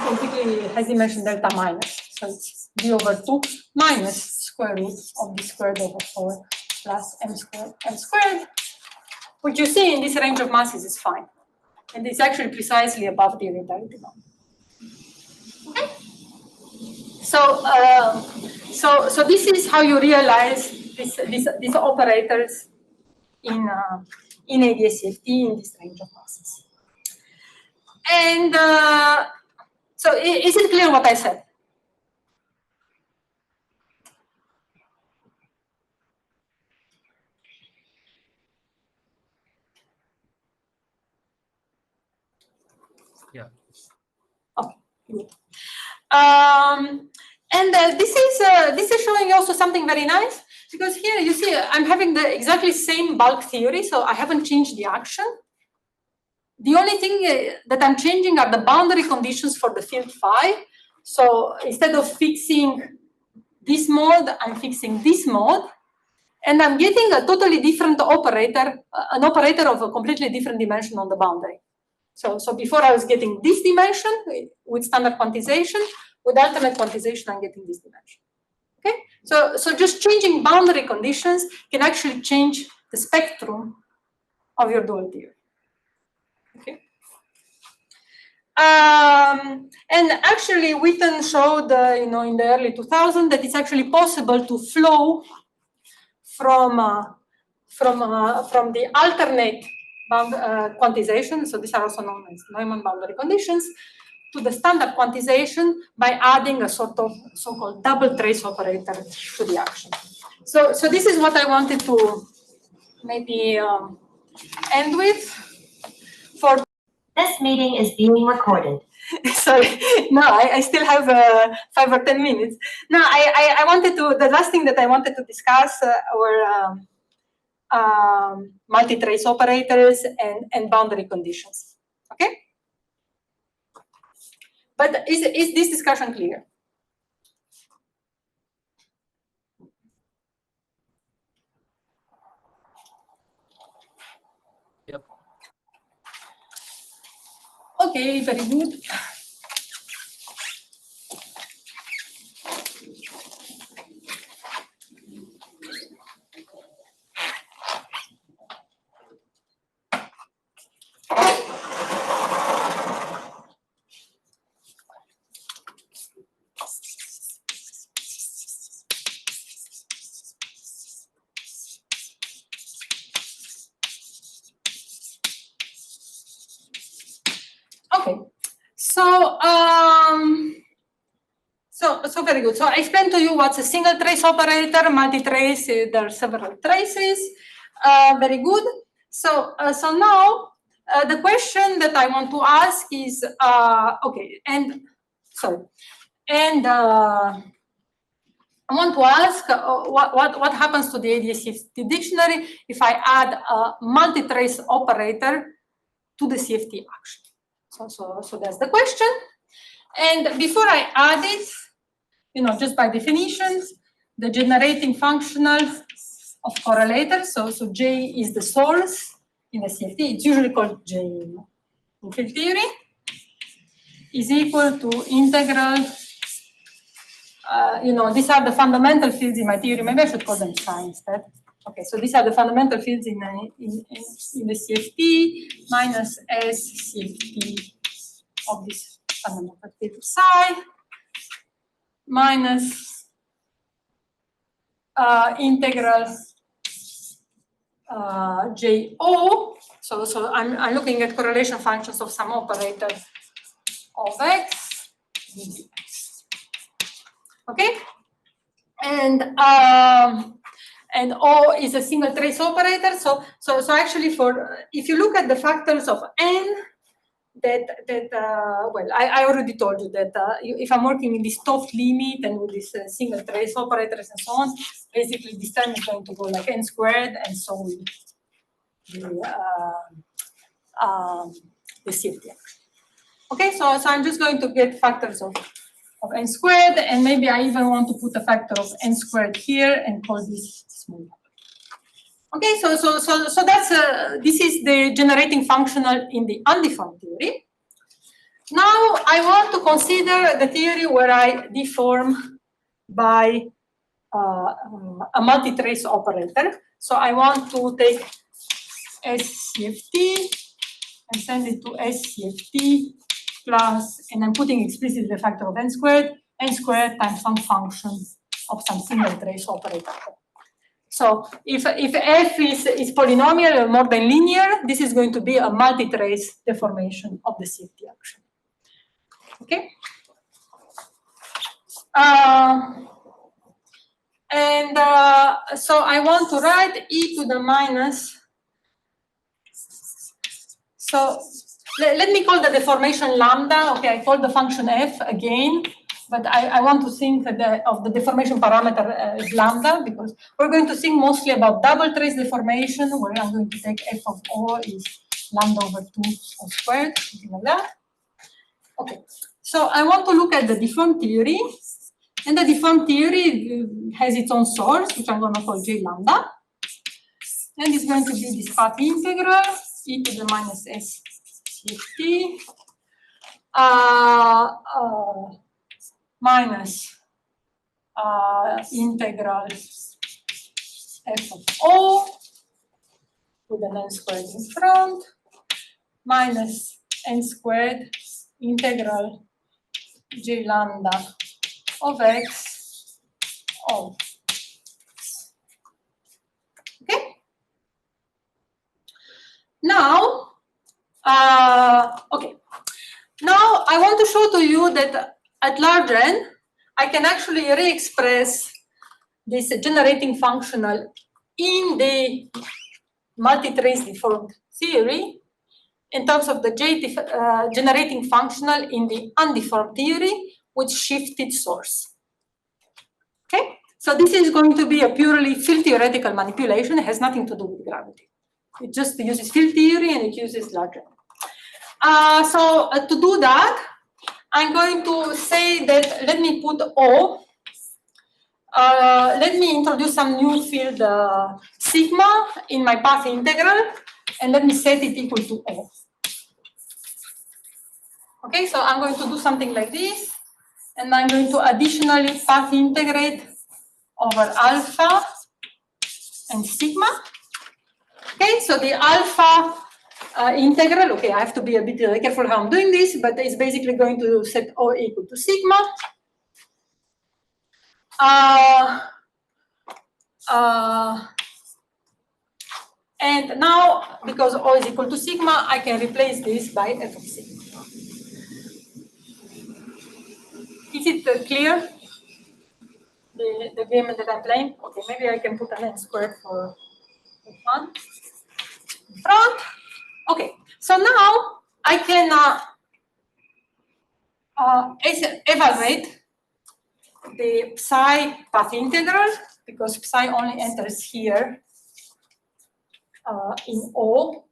Completely has dimension delta minus. So it's d over 2 minus square root of d squared over 4 plus m squared, which you see in this range of masses is fine. And it's actually precisely above the unitarity bound. Okay? So this is how you realize these operators in ADS-CFT in this range of masses. And so is it clear what I said? Yeah. Okay, good. And this is showing also something very nice, because here you see I'm having the exactly same bulk theory, so I haven't changed the action. The only thing that I'm changing are the boundary conditions for the field phi. So instead of fixing this mode, I'm fixing this mode, and I'm getting a totally different operator, an operator of a completely different dimension on the boundary. So before I was getting this dimension with standard quantization, with alternate quantization, I'm getting this dimension. Okay, so just changing boundary conditions can actually change the spectrum of your dual theory. Okay. And actually, Witten showed, in the early 2000s that it's actually possible to flow from the alternate quantization. So these are also known as Neumann boundary conditions, to the standard quantization by adding a sort of so-called double trace operator to the action. So this is what I wanted to maybe end with. For This meeting is being recorded. sorry, no, I still have 5 or 10 minutes. No, I wanted to, the last thing that I wanted to discuss were multi-trace operators and boundary conditions. Okay? But is this discussion clear? Yep. Okay, very good. Okay, so very good. So I explained to you what's a single trace operator, multi-trace. There are several traces. Very good. So now the question that I want to ask is okay, and sorry, and I want to ask what happens to the ADS-CFT dictionary if I add a multi-trace operator to the CFT action. So that's the question. And before I add it, just by definition, the generating functional of correlators, so J is the source in the CFT, it's usually called J in field theory, is equal to integral, these are the fundamental fields in my theory, maybe I should call them psi instead. Okay, so these are the fundamental fields in the CFT minus S CFT of this fundamental field of psi minus integral JO. So I'm looking at correlation functions of some operator of X. Okay, and O is a single trace operator. So actually, if you look at the factors of n, well, I already told you that if I'm working in this Toft limit and with these single trace operators and so on, basically this term is going to go like n squared, and so will the CFT. Okay, so I'm just going to get factors of n squared, and maybe I even want to put a factor of n squared here and call this small. Okay, so that's this is the generating functional in the undefined theory. Now I want to consider the theory where I deform by a multi-trace operator. So I want to take SCFT and send it to SCFT plus, and I'm putting explicitly the factor of n squared times some function of some single trace operator. So if f is polynomial or more than linear, this is going to be a multi-trace deformation of the CFT action. Okay. So I want to write e to the minus. So let me call the deformation lambda. Okay, I call the function f again, but I want to think of the deformation parameter as lambda, because we're going to think mostly about double trace deformation, where I'm going to take f of O is lambda over 2 O squared, something like that. Okay, so I want to look at the deform theory, and the deform theory has its own source, which I'm going to call J lambda, and it's going to be this path integral e to the minus s CFT minus integral f of O with an n squared in front minus n squared integral j lambda of x of okay. Now, okay. Now I want to show to you that at large n, I can actually re-express this generating functional in the multi-trace deformed theory in terms of the generating functional in the undeformed theory with shifted source. Okay, so this is going to be a purely field theoretical manipulation. It has nothing to do with gravity. It just uses field theory and it uses large n. To do that, I'm going to say that let me put O. Let me introduce some new field sigma in my path integral, and let me set it equal to O. Okay, so I'm going to do something like this, and I'm going to additionally path integrate over alpha and sigma. Okay, so the alpha integral, okay, I have to be a bit careful how I'm doing this, but it's basically going to set O equal to sigma. And now, because O is equal to sigma, I can replace this by f of sigma. Is it clear, the game that I'm playing? Okay, maybe I can put an n squared for fun in front. Okay, so now I can evaluate the psi path integral, because psi only enters here in O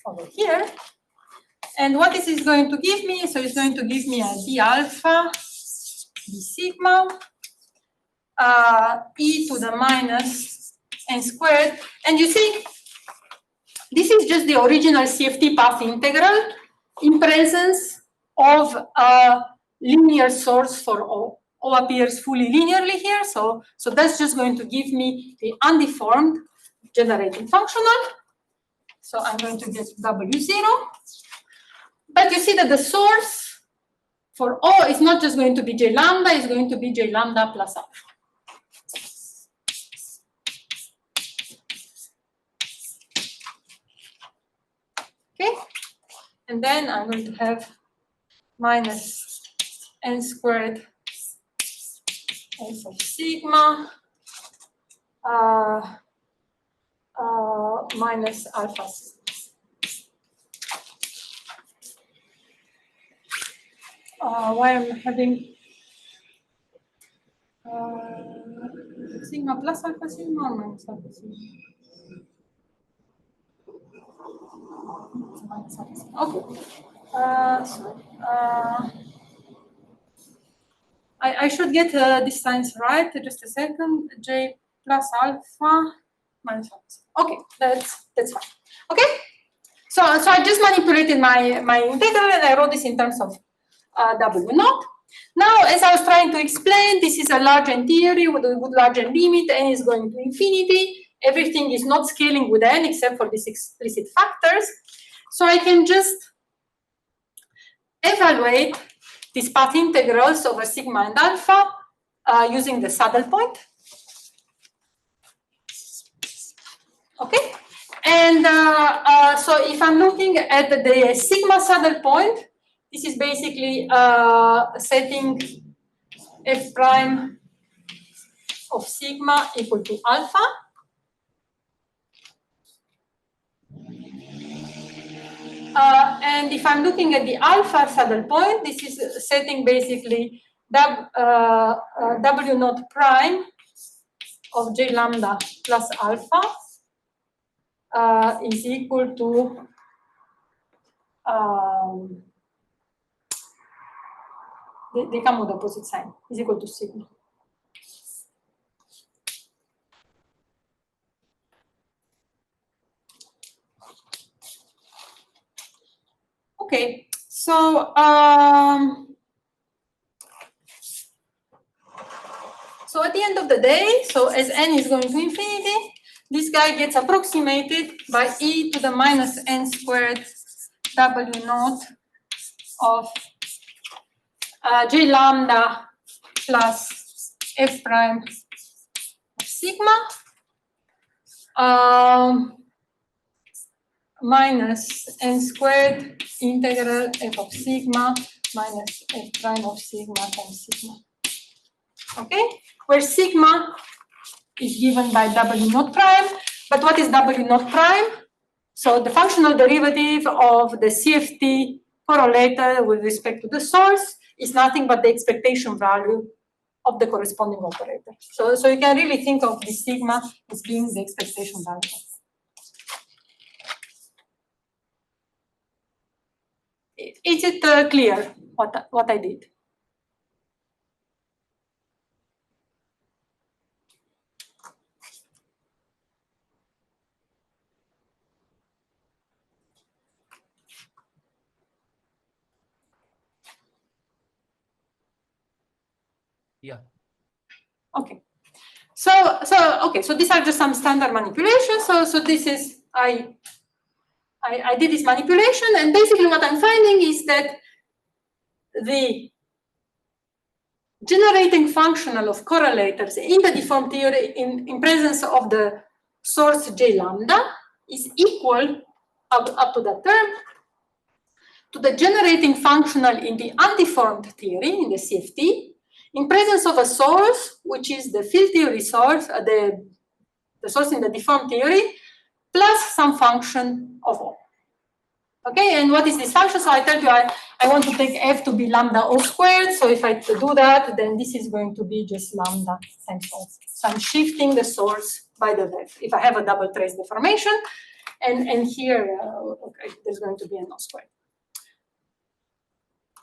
over here. And what this is going to give me, so it's going to give me a d alpha, d sigma, e to the minus n squared. And you see, this is just the original CFT path integral in presence of a linear source for O. O appears fully linearly here, so that's just going to give me the undeformed generating functional. So I'm going to get W0. But you see that the source for O is not just going to be J lambda, it's going to be J lambda plus alpha. Okay, and then I'm going to have minus n squared f of sigma minus alpha sigma. Why I'm having sigma plus alpha sigma or minus alpha sigma? Minus alpha sigma. Okay. I should get these signs right. Just a second. J plus alpha minus alpha. Okay, that's fine. Okay. So I just manipulated my integral and I wrote this in terms of W naught. Now, as I was trying to explain, this is a large n theory with a large n limit, n is going to infinity. Everything is not scaling with n except for these explicit factors. So I can just evaluate these path integrals over sigma and alpha using the saddle point. Okay, and so if I'm looking at the sigma saddle point, this is basically setting f prime of sigma equal to alpha. And if I'm looking at the alpha saddle point, this is setting basically W naught prime of J lambda plus alpha is equal to they come with opposite sign, is equal to sigma. Okay, so so at the end of the day, so as n is going to infinity, this guy gets approximated by e to the minus n squared W naught of J lambda plus f prime of sigma minus n squared integral f of sigma minus f prime of sigma times sigma. Okay, where sigma is given by W naught prime, but what is W naught prime? So the functional derivative of the CFT correlator with respect to the source is nothing but the expectation value of the corresponding operator. So you can really think of the sigma as being the expectation value. Is it clear what I did? Yeah. Okay. So these are just some standard manipulations. So this is I did this manipulation, and basically what I'm finding is that the generating functional of correlators in the deformed theory in presence of the source J lambda is equal up to that term to the generating functional in the undeformed theory, in the CFT, in presence of a source, which is the field theory source, the source in the deformed theory, plus some function of O. Okay, and what is this function? So I told you I want to take f to be lambda O squared. So if I do that, then this is going to be just lambda times O. So I'm shifting the source by the vector. If I have a double trace deformation, and here, okay, there's going to be an O squared.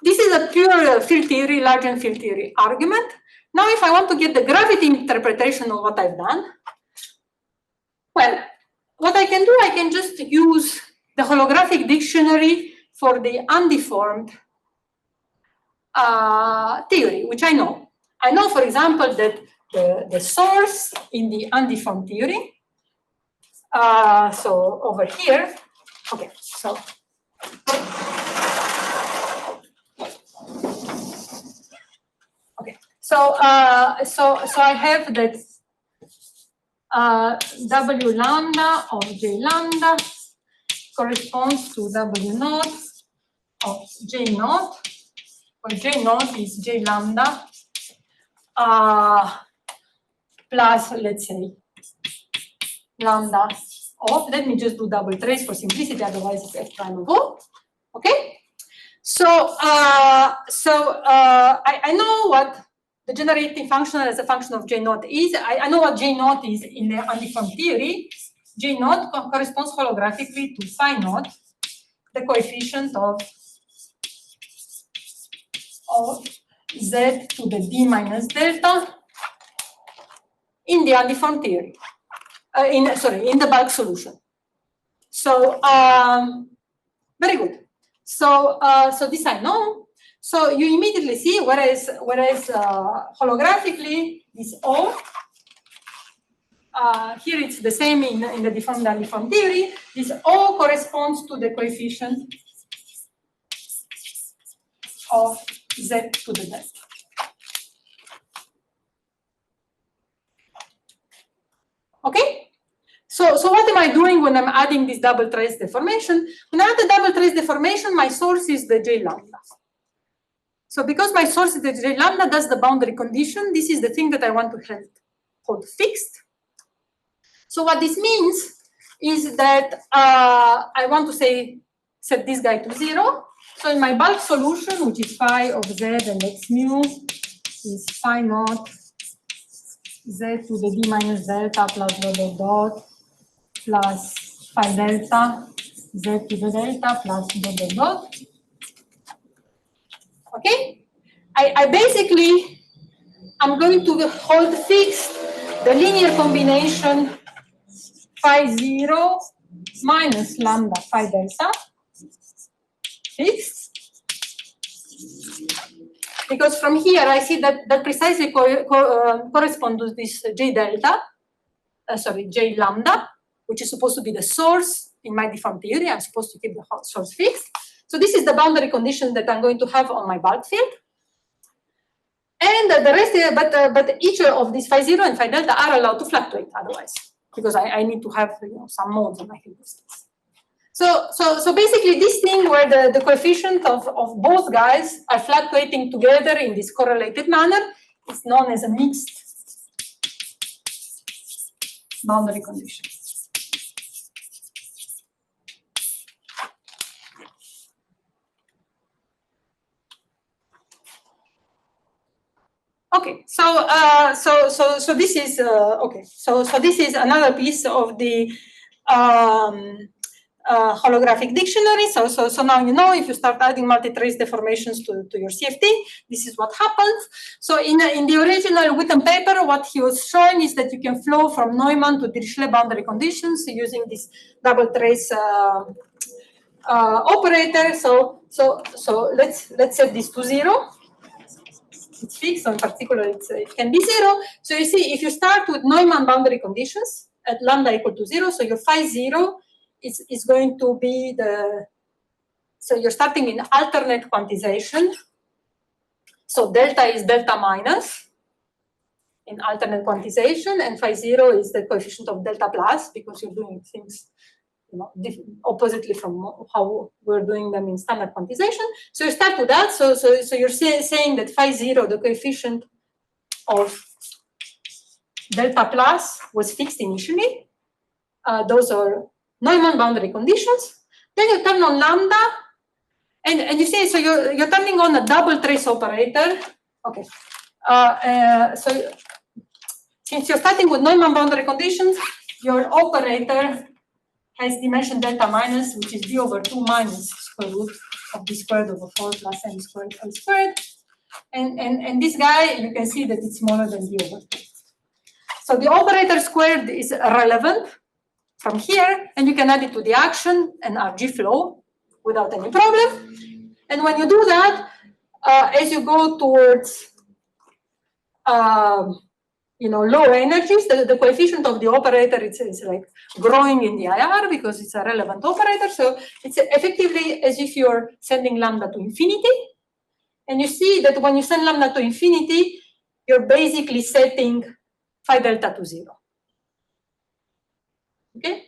This is a pure field theory, large n field theory argument. Now, if I want to get the gravity interpretation of what I've done, well, what I can do, I can just use the holographic dictionary for the undeformed theory, which I know. I know, for example, that the source in the undeformed theory, so over here, okay, so So I have that W lambda of J lambda corresponds to W naught of J naught, where J naught is J lambda plus, let's say, lambda of, let me just do double trace for simplicity, otherwise it's F prime of O. Okay? So, I know what the generating functional as a function of J naught is. I know what J naught is in the undeformed theory. J naught corresponds holographically to phi naught, the coefficient of Z to the D minus delta in the undeformed theory. In the bulk solution. So, Very good. So, so this I know. So you immediately see, whereas holographically, this O, here it's the same in the deformed and undeformed theory. This O corresponds to the coefficient of Z to the delta. Okay? So what am I doing when I'm adding this double trace deformation? When I add the double trace deformation, my source is the J lambda. So because my source is the J lambda, that's the boundary condition. This is the thing that I want to hold fixed. So what this means is that I want to set this guy to 0. So in my bulk solution, which is phi of Z and X mu, is phi naught Z to the D minus delta plus dot dot dot plus phi delta Z to the delta plus dot dot dot. Okay? I basically, I'm going to hold fixed the linear combination phi 0 minus lambda phi delta fixed. Because from here I see that precisely corresponds to this J delta, J lambda, which is supposed to be the source in my deformed theory. I'm supposed to keep the source fixed. So this is the boundary condition that I'm going to have on my bulk field. And the rest, but each of these phi 0 and phi delta are allowed to fluctuate otherwise, because I need to have some modes in my field distance. So basically this thing where the coefficient of both guys are fluctuating together in this correlated manner is known as a mixed boundary condition. Okay, so this is okay. So this is another piece of the holographic dictionary. So now you know if you start adding multi-trace deformations to your CFT, this is what happens. So in the original Witten paper, what he was showing is that you can flow from Neumann to Dirichlet boundary conditions using this double trace operator. So let's set this to 0. It's fixed, so in particular it can be 0. So you see, if you start with Neumann boundary conditions at lambda equal to 0, so your phi 0 is going to be so you're starting in alternate quantization. So delta is delta minus in alternate quantization, and phi 0 is the coefficient of delta plus, because you're doing things oppositely from how we're doing them in standard quantization. So you start with that. So you're saying that phi 0, the coefficient of delta plus, was fixed initially. Those are Neumann boundary conditions. Then you turn on lambda, and you say, so you're turning on a double trace operator. Okay. So since you're starting with Neumann boundary conditions, your operator has dimension delta minus, which is d over 2 minus square root of d squared over 4 plus m squared l squared. And this guy, you can see that it's smaller than d over 2. So the operator squared is relevant from here, and you can add it to the action and RG flow without any problem. And when you do that, as you go towards low energies, the coefficient of the operator is like growing in the IR because it's a relevant operator. So it's effectively as if you're sending lambda to infinity. And you see that when you send lambda to infinity, you're basically setting phi delta to 0. Okay?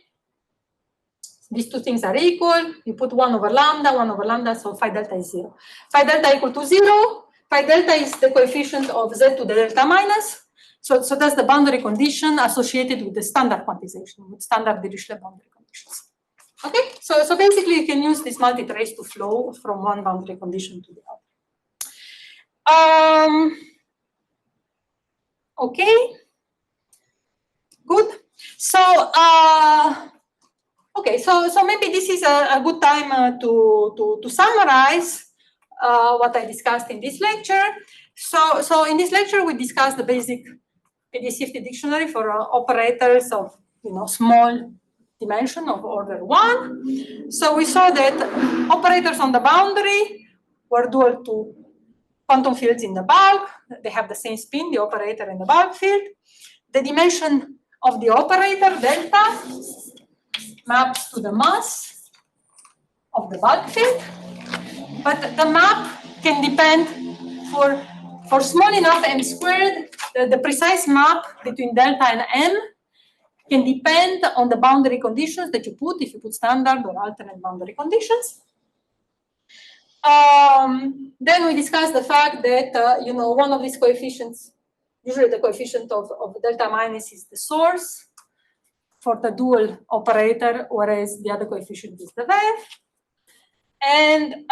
These two things are equal. You put 1 over lambda, so phi delta is 0. Phi delta equal to 0. Phi delta is the coefficient of z to the delta minus. So that's the boundary condition associated with the standard quantization, with standard Dirichlet boundary conditions. Okay, so basically you can use this multi-trace to flow from one boundary condition to the other. Okay, good. So okay, so maybe this is a good time to summarize what I discussed in this lecture. So in this lecture we discussed the basic IPFT dictionary for operators of small dimension of order 1. So we saw that operators on the boundary were dual to quantum fields in the bulk. They have the same spin, the operator and the bulk field. The dimension of the operator, delta, maps to the mass of the bulk field. But the map can depend for small enough m squared, the precise map between delta and m can depend on the boundary conditions that you put, if you put standard or alternate boundary conditions. Then we discussed the fact that, one of these coefficients, usually the coefficient of delta minus is the source for the dual operator, whereas the other coefficient is the wave. And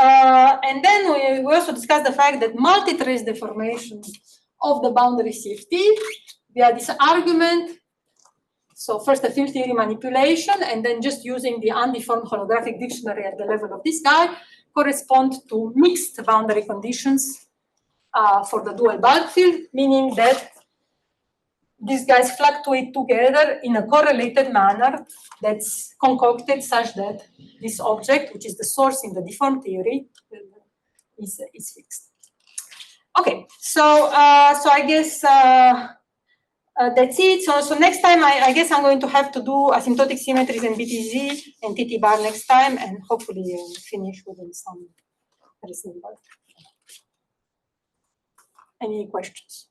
then we also discussed the fact that multi-trace deformation of the boundary CFT via this argument. So first a field theory manipulation, and then just using the undeformed holographic dictionary at the level of this guy correspond to mixed boundary conditions for the dual bulk field, meaning that these guys fluctuate together in a correlated manner that's concocted such that this object, which is the source in the deformed theory, is fixed. Okay, so I guess that's it. So next time, I guess I'm going to have to do asymptotic symmetries and BTZ and TTbar next time, and hopefully finish within some reasonable. Any questions?